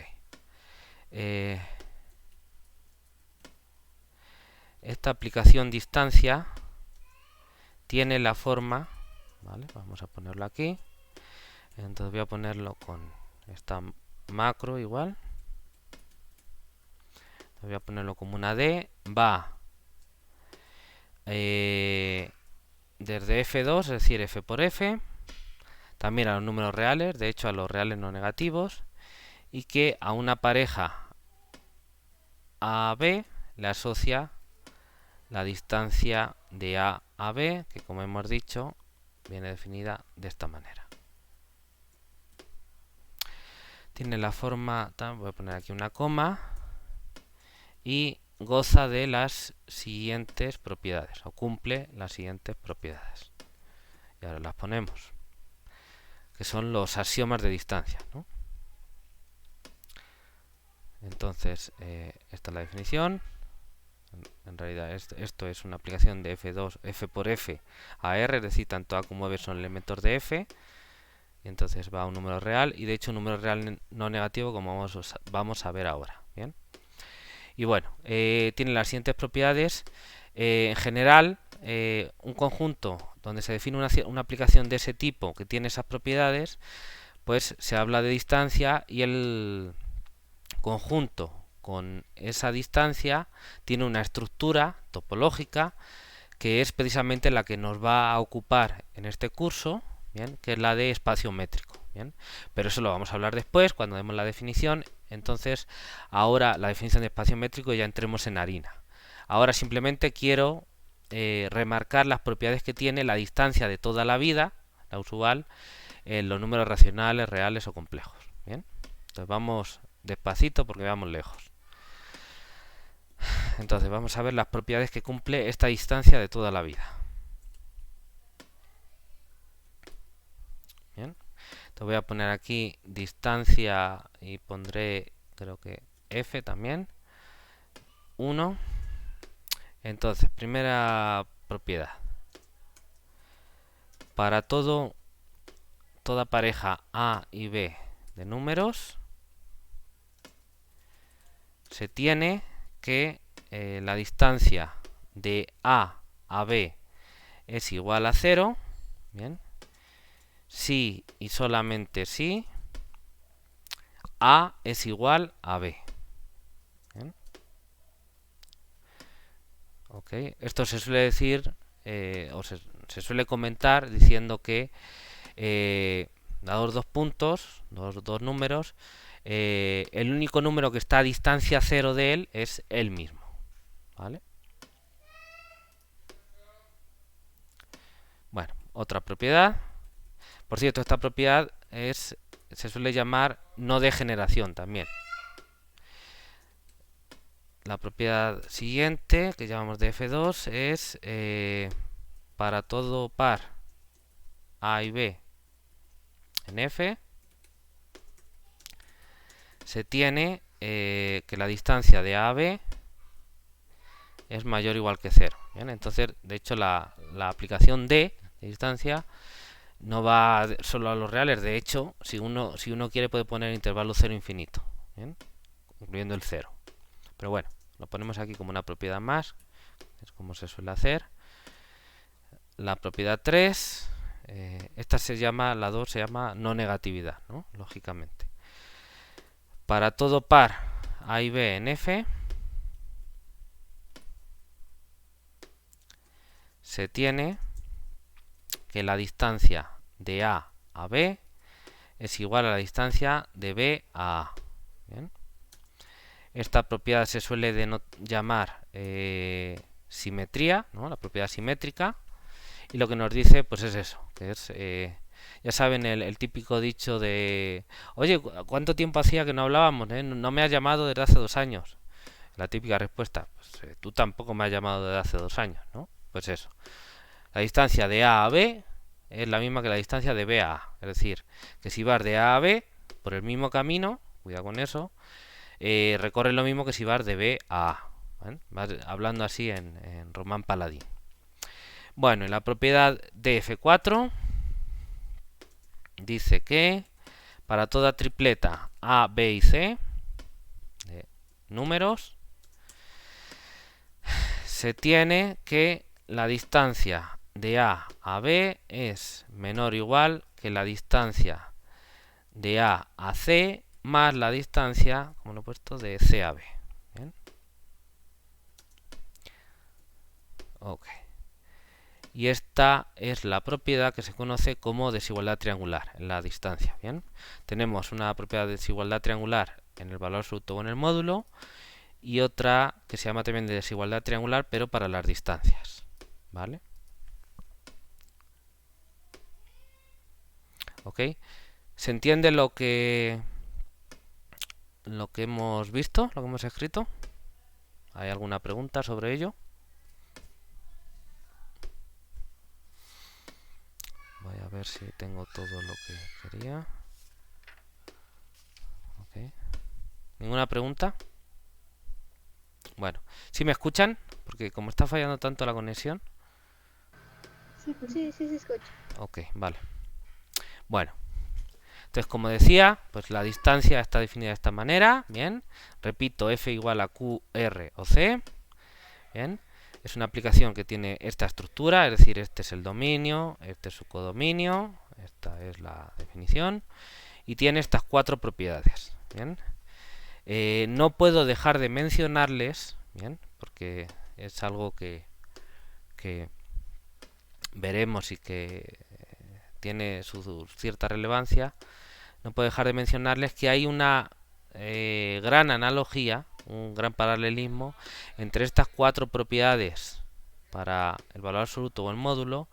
Eh, esta aplicación distancia tiene la forma, ¿vale? Vamos a ponerlo aquí. Entonces voy a ponerlo con esta macro igual. Voy a ponerlo como una D. Va desde F2, es decir, F por F. También a los números reales, de hecho a los reales no negativos. Y que a una pareja AB le asocia la distancia de A a B, que como hemos dicho, viene definida de esta manera. Tiene la forma, voy a poner aquí una coma, y goza de las siguientes propiedades o cumple las siguientes propiedades. Y ahora las ponemos, que son los axiomas de distancia, ¿no? Entonces, esta es la definición. En realidad esto es una aplicación de f por f a r, es decir, tanto a como b son elementos de f, y entonces va a un número real, y de hecho un número real no negativo, como vamos a ver ahora. Bien. Y bueno, tiene las siguientes propiedades. En general, un conjunto donde se define una aplicación de ese tipo que tiene esas propiedades, pues se habla de distancia, y el conjunto con esa distancia tiene una estructura topológica que es precisamente la que nos va a ocupar en este curso, ¿bien? Que es la de espacio métrico, ¿bien? Pero eso lo vamos a hablar después, cuando demos la definición. Entonces, ahora la definición de espacio métrico ya entremos en harina. Ahora simplemente quiero remarcar las propiedades que tiene la distancia de toda la vida, la usual, en los números racionales, reales o complejos. ¿Bien? Entonces vamos despacito porque vamos lejos. Entonces vamos a ver las propiedades que cumple esta distancia de toda la vida. Bien. Entonces voy a poner aquí distancia y pondré, creo que f también. 1. Entonces, primera propiedad. Para toda pareja A y B de números, se tiene que la distancia de A a B es igual a 0, bien, si y solamente si A es igual a B. Bien. Okay. Esto se suele decir, o se suele comentar diciendo que dados dos puntos, dos números, el único número que está a distancia 0 de él es él mismo. ¿Vale? Bueno, otra propiedad. Por cierto, esta propiedad se suele llamar no degeneración también. La propiedad siguiente, que llamamos de F2, es para todo par A y B en F, se tiene que la distancia de A a B es mayor o igual que 0. ¿Bien? Entonces, de hecho, la aplicación de distancia no va solo a los reales. De hecho, si uno quiere, puede poner intervalo 0 infinito, ¿bien? Incluyendo el 0. Pero bueno, lo ponemos aquí como una propiedad más, es como se suele hacer. La propiedad 3, esta se llama, la 2 se llama no negatividad, ¿no? Lógicamente. Para todo par A y B en F, se tiene que la distancia de A a B es igual a la distancia de B a A. ¿Bien? Esta propiedad se suele llamar simetría, ¿no? La propiedad simétrica, y lo que nos dice pues es eso, que es, ya saben, el típico dicho de oye, ¿cuánto tiempo hacía que no hablábamos? No me has llamado desde hace 2 años. La típica respuesta, pues tú tampoco me has llamado desde hace 2 años, ¿no? Pues eso, la distancia de A a B es la misma que la distancia de B a A, es decir, que si vas de A a B por el mismo camino, cuidado con eso, recorre lo mismo que si vas de B a A. ¿Vale? Vas hablando así en Román Paladín. Bueno, en la propiedad de F4 dice que para toda tripleta A, B y C de números, se tiene que la distancia de A a B es menor o igual que la distancia de A a C más la distancia, como lo he puesto, de C a B. ¿Bien? Ok. Y esta es la propiedad que se conoce como desigualdad triangular en la distancia. ¿Bien? Tenemos una propiedad de desigualdad triangular en el valor absoluto o en el módulo, y otra que se llama también de desigualdad triangular, pero para las distancias. ¿Vale? ¿Ok? ¿Se entiende lo que hemos visto, lo que hemos escrito? ¿Hay alguna pregunta sobre ello? Voy a ver si tengo todo lo que quería. Ok. ¿Ninguna pregunta? Bueno, ¿sí me escuchan? Porque como está fallando tanto la conexión. Sí, profe. Sí, sí se escucha. Ok, vale. Bueno, entonces como decía, pues la distancia está definida de esta manera. Bien, repito, F igual a Q, R o C. Bien, es una aplicación que tiene esta estructura, es decir, este es el dominio, este es su codominio, esta es la definición, y tiene estas 4 propiedades. Bien, no puedo dejar de mencionarles, bien, porque es algo que veremos y que tiene su cierta relevancia. No puedo dejar de mencionarles que hay una gran analogía, un gran paralelismo entre estas 4 propiedades para el valor absoluto o el módulo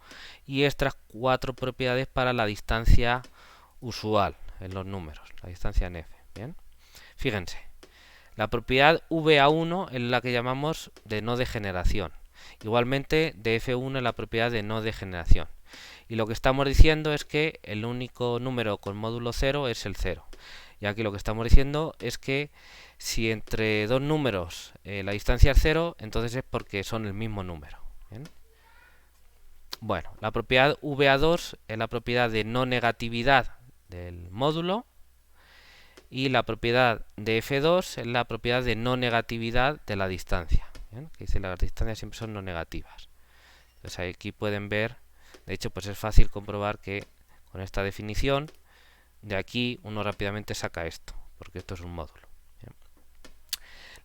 y estas 4 propiedades para la distancia usual en los números, la distancia en f. Bien, fíjense, la propiedad VA1 es la que llamamos de no degeneración. Igualmente, de F1 es la propiedad de no degeneración. Y lo que estamos diciendo es que el único número con módulo 0 es el 0. Y aquí lo que estamos diciendo es que si entre dos números la distancia es 0, entonces es porque son el mismo número. ¿Bien? Bueno, la propiedad VA2 es la propiedad de no negatividad del módulo. Y la propiedad de F2 es la propiedad de no negatividad de la distancia. ¿Bien? Que dice las distancias siempre son no negativas. Entonces aquí pueden ver, de hecho pues es fácil comprobar que con esta definición de aquí uno rápidamente saca esto, porque esto es un módulo. Bien.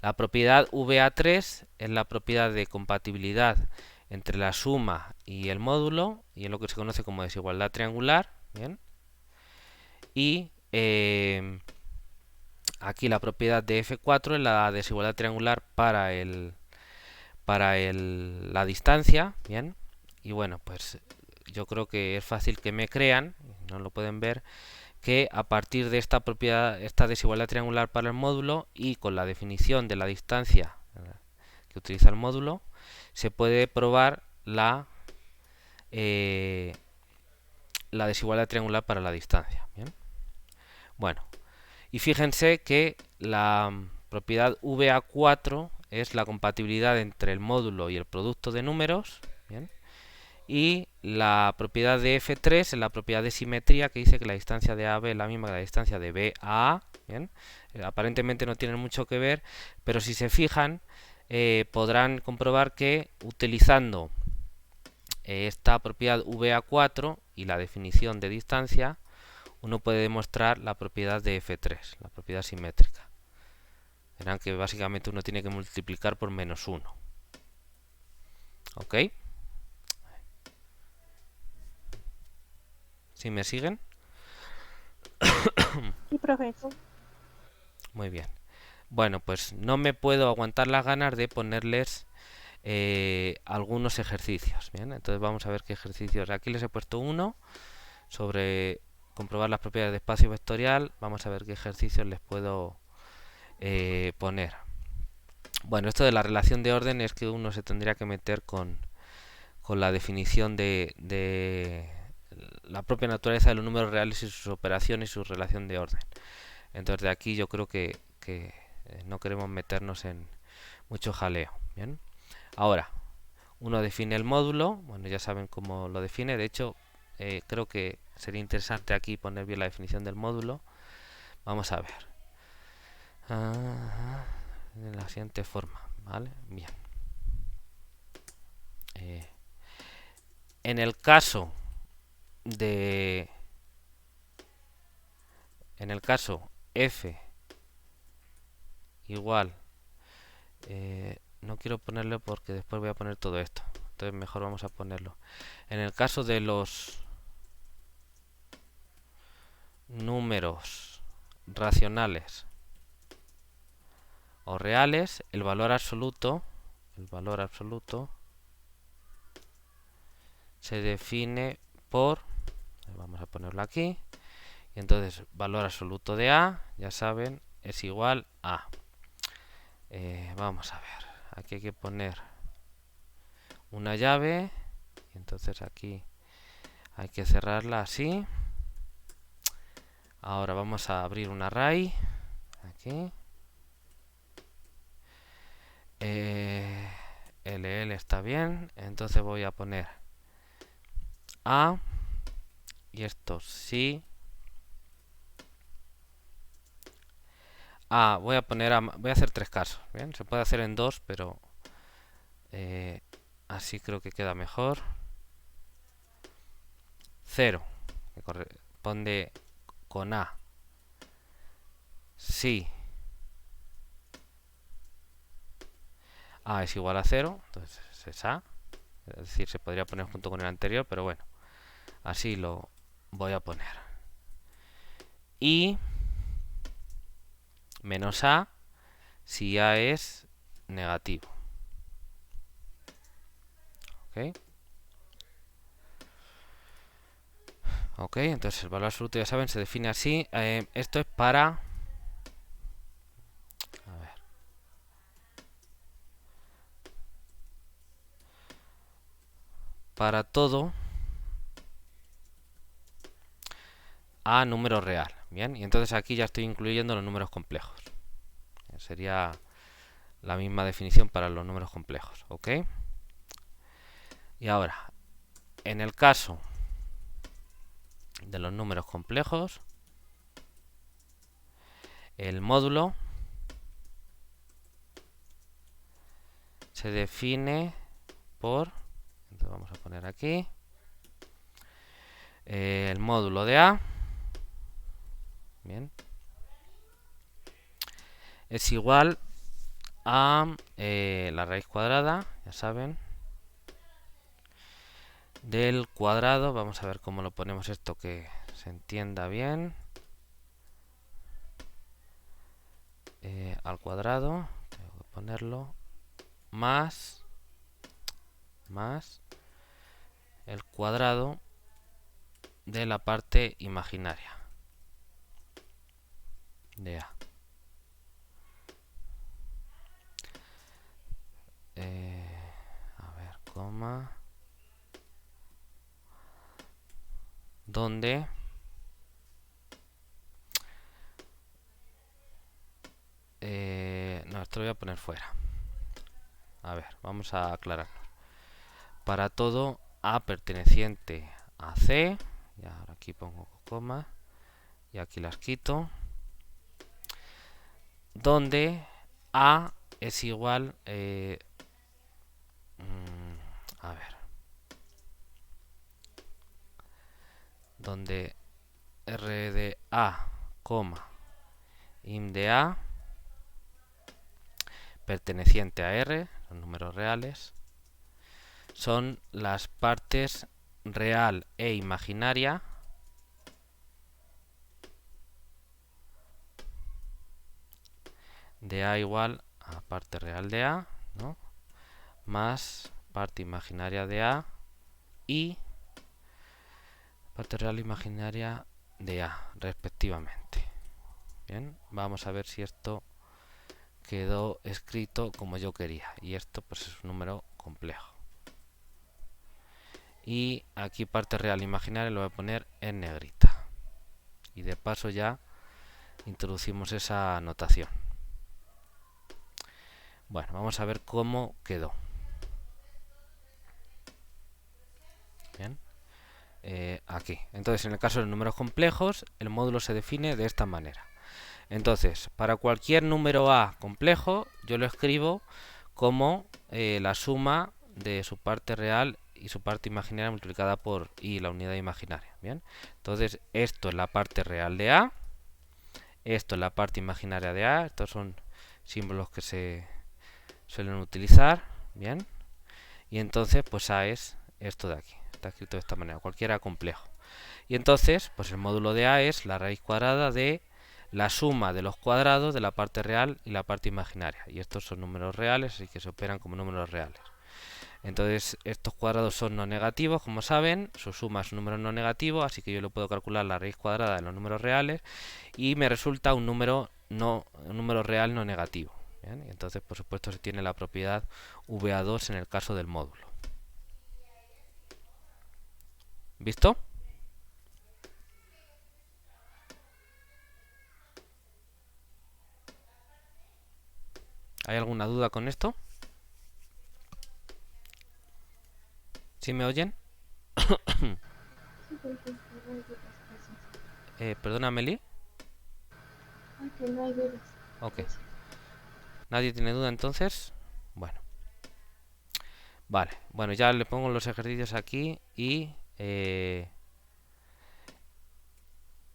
La propiedad VA3 es la propiedad de compatibilidad entre la suma y el módulo, y es lo que se conoce como desigualdad triangular. Bien. Y aquí la propiedad de F4 es la desigualdad triangular para la distancia. Bien. Y bueno, pues yo creo que es fácil que me crean, no lo pueden ver, que a partir de esta propiedad, esta desigualdad triangular para el módulo y con la definición de la distancia que utiliza el módulo, se puede probar la desigualdad triangular para la distancia. Bien. Bueno, y fíjense que la propiedad VA4 es la compatibilidad entre el módulo y el producto de números. Bien. Y la propiedad de F3 es la propiedad de simetría, que dice que la distancia de AB es la misma que la distancia de B a A. Bien. Aparentemente no tienen mucho que ver, pero si se fijan podrán comprobar que utilizando esta propiedad VA4 y la definición de distancia, uno puede demostrar la propiedad de F3, la propiedad simétrica. Verán que básicamente uno tiene que multiplicar por -1. ¿Ok? ¿Sí me siguen? Sí, profe. Muy bien. Bueno, pues no me puedo aguantar las ganas de ponerles algunos ejercicios. Bien, entonces vamos a ver qué ejercicios. Aquí les he puesto uno sobre comprobar las propiedades de espacio vectorial. Vamos a ver qué ejercicios les puedo poner. Bueno, esto de la relación de orden es que uno se tendría que meter con la definición de la propia naturaleza de los números reales y sus operaciones y su relación de orden. Entonces de aquí yo creo que no queremos meternos en mucho jaleo. Bien. Ahora, uno define el módulo. Bueno, ya saben cómo lo define. De hecho, creo que sería interesante aquí poner bien la definición del módulo. Vamos a ver. De la siguiente forma. ¿Vale? Bien. En el caso f igual, no quiero ponerlo porque después voy a poner todo esto, entonces mejor vamos a ponerlo. En el caso de los números racionales o reales, el valor absoluto se define por, vamos a ponerlo aquí, y entonces valor absoluto de A, ya saben, es igual a, vamos a ver, aquí hay que poner una llave. Y entonces aquí hay que cerrarla así. Ahora vamos a abrir un array. Aquí. LL está bien. Entonces voy a poner A. Y esto sí. Voy a poner voy a hacer 3 casos. Bien, se puede hacer en 2, pero así creo que queda mejor. 0, que corresponde con A. Sí. A es igual a 0, entonces es A. Es decir, se podría poner junto con el anterior, pero bueno, así lo voy a poner. Y menos A si A es negativo. ¿Ok? Ok, entonces el valor absoluto, ya saben, se define así. Esto es para... A ver. Para todo A número real. Bien, y entonces aquí ya estoy incluyendo los números complejos. Sería la misma definición para los números complejos. ¿Ok? Y ahora, en el caso de los números complejos, el módulo se define por... Entonces vamos a poner aquí el módulo de A. Bien. Es igual a la raíz cuadrada, ya saben, del cuadrado. Vamos a ver cómo lo ponemos esto que se entienda bien. Al cuadrado, tengo que ponerlo, más el cuadrado de la parte imaginaria de A. A ver, coma, donde no, esto lo voy a poner fuera. A ver, vamos a aclararlo. Para todo A perteneciente a C, y ahora aquí pongo coma y aquí las quito, donde A es igual a ver, donde R de A, im de A perteneciente a R, son números reales, son las partes real e imaginaria de A igual a parte real de A, ¿no? Más parte imaginaria de A y parte real e imaginaria de A, respectivamente. Bien, vamos a ver si esto quedó escrito como yo quería. Y esto pues es un número complejo. Y aquí parte real e imaginaria lo voy a poner en negrita. Y de paso ya introducimos esa notación. Bueno, vamos a ver cómo quedó. Bien. Aquí. Entonces, en el caso de los números complejos, el módulo se define de esta manera. Entonces, para cualquier número A complejo, yo lo escribo como la suma de su parte real y su parte imaginaria multiplicada por I, la unidad imaginaria. Bien. Entonces, esto es la parte real de A. Esto es la parte imaginaria de A. Estos son símbolos que se suelen utilizar. Bien. Y entonces, pues A es esto de aquí. Está escrito de esta manera, cualquiera complejo. Y entonces, pues el módulo de A es la raíz cuadrada de la suma de los cuadrados de la parte real y la parte imaginaria. Y estos son números reales, así que se operan como números reales. Entonces, estos cuadrados son no negativos, como saben, su suma es un número no negativo, así que yo le puedo calcular la raíz cuadrada de los números reales y me resulta un número real no negativo. Bien, y entonces, por supuesto, se tiene la propiedad VA2 en el caso del módulo. ¿Visto? ¿Hay alguna duda con esto? ¿Sí me oyen? Sí, profe, no hay dudas, gracias. Perdona, Meli. Ah, que no hay dudas. Ok. Gracias. ¿Nadie tiene duda entonces? Bueno. Vale. Bueno, ya le pongo los ejercicios aquí y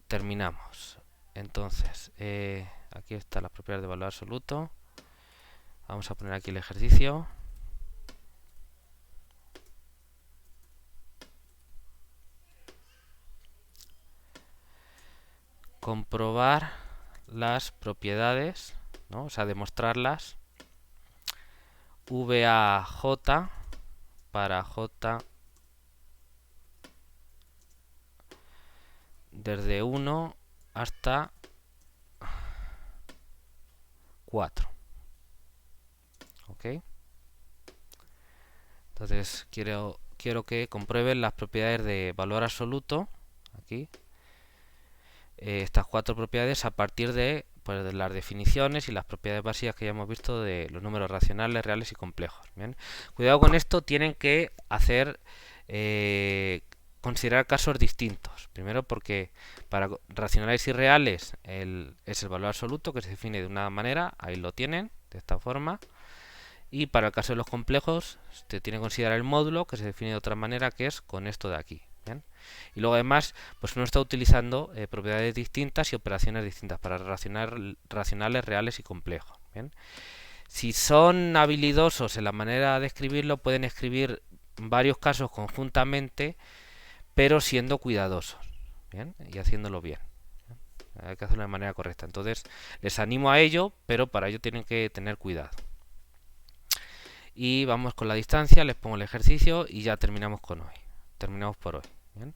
terminamos. Entonces, aquí está la propiedad de valor absoluto. Vamos a poner aquí el ejercicio. Comprobar las propiedades, ¿no? O sea, demostrarlas. VAJ para J desde 1 hasta 4. ¿Ok? Entonces quiero que comprueben las propiedades de valor absoluto. Aquí. Estas 4 propiedades a partir de, pues, de las definiciones y las propiedades básicas que ya hemos visto de los números racionales, reales y complejos. Bien. Cuidado con esto, tienen que hacer considerar casos distintos. Primero porque para racionales y reales es el valor absoluto que se define de una manera, ahí lo tienen, de esta forma. Y para el caso de los complejos, se tiene que considerar el módulo que se define de otra manera, que es con esto de aquí. ¿Bien? Y luego además, pues uno está utilizando propiedades distintas y operaciones distintas para racionales, reales y complejos. ¿Bien? Si son habilidosos en la manera de escribirlo, pueden escribir varios casos conjuntamente, pero siendo cuidadosos, ¿bien? Y haciéndolo bien. ¿Bien? Hay que hacerlo de manera correcta. Entonces, les animo a ello, pero para ello tienen que tener cuidado. Y vamos con la distancia, les pongo el ejercicio y ya terminamos con hoy. Terminamos por hoy. ¿Bien?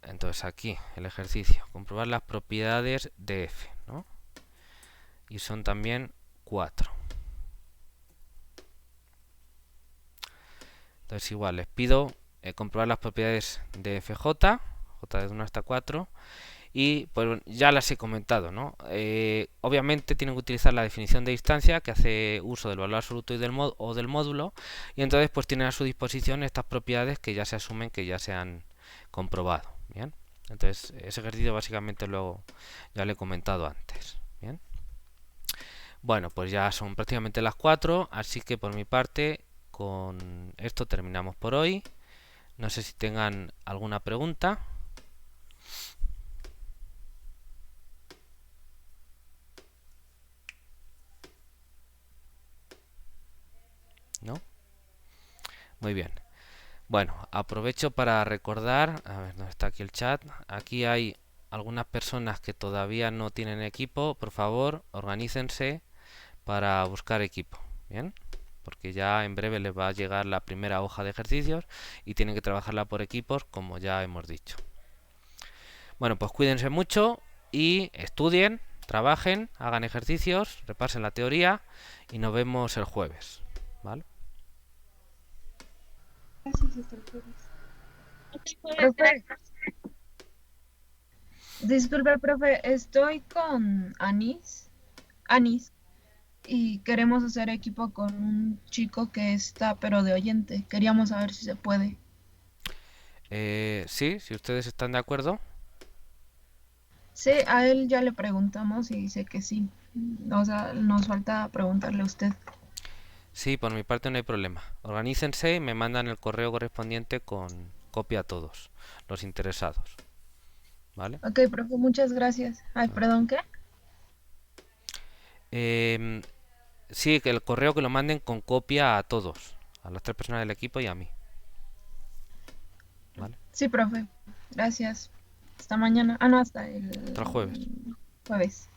Entonces aquí el ejercicio, comprobar las propiedades de f, ¿no? Y son también 4. Entonces igual les pido comprobar las propiedades de fj, j desde 1 hasta 4, y pues ya las he comentado, ¿no? Obviamente tienen que utilizar la definición de distancia que hace uso del valor absoluto y del módulo, y entonces pues tienen a su disposición estas propiedades que ya se asumen que ya se han comprobado. Bien, entonces ese ejercicio básicamente luego ya lo he comentado antes. Bien, bueno, pues ya son prácticamente las 4, así que por mi parte con esto terminamos por hoy. No sé si tengan alguna pregunta. ¿No? Muy bien. Bueno, aprovecho para recordar, a ver, ¿dónde está aquí el chat? Aquí hay algunas personas que todavía no tienen equipo. Por favor, organícense para buscar equipo. Bien, porque ya en breve les va a llegar la primera hoja de ejercicios y tienen que trabajarla por equipos, como ya hemos dicho. Bueno, pues cuídense mucho y estudien, trabajen, hagan ejercicios, repasen la teoría y nos vemos el jueves. ¿Vale? Gracias, hasta el jueves. Profe, disculpe, profe, estoy con Anis, y queremos hacer equipo con un chico que está, pero de oyente. Queríamos saber si se puede. Sí, si ustedes están de acuerdo. Sí, a él ya le preguntamos y dice que sí. O sea, nos falta preguntarle a usted. Sí, por mi parte no hay problema. Organícense y me mandan el correo correspondiente con copia a todos los interesados. ¿Vale? Ok, profe, muchas gracias. Ay, perdón, ¿qué? Sí, que el correo que lo manden con copia a todos, a las 3 personas del equipo y a mí. ¿Vale? Sí, profe. Gracias. Hasta mañana. Ah, no, hasta el Hasta el jueves. jueves.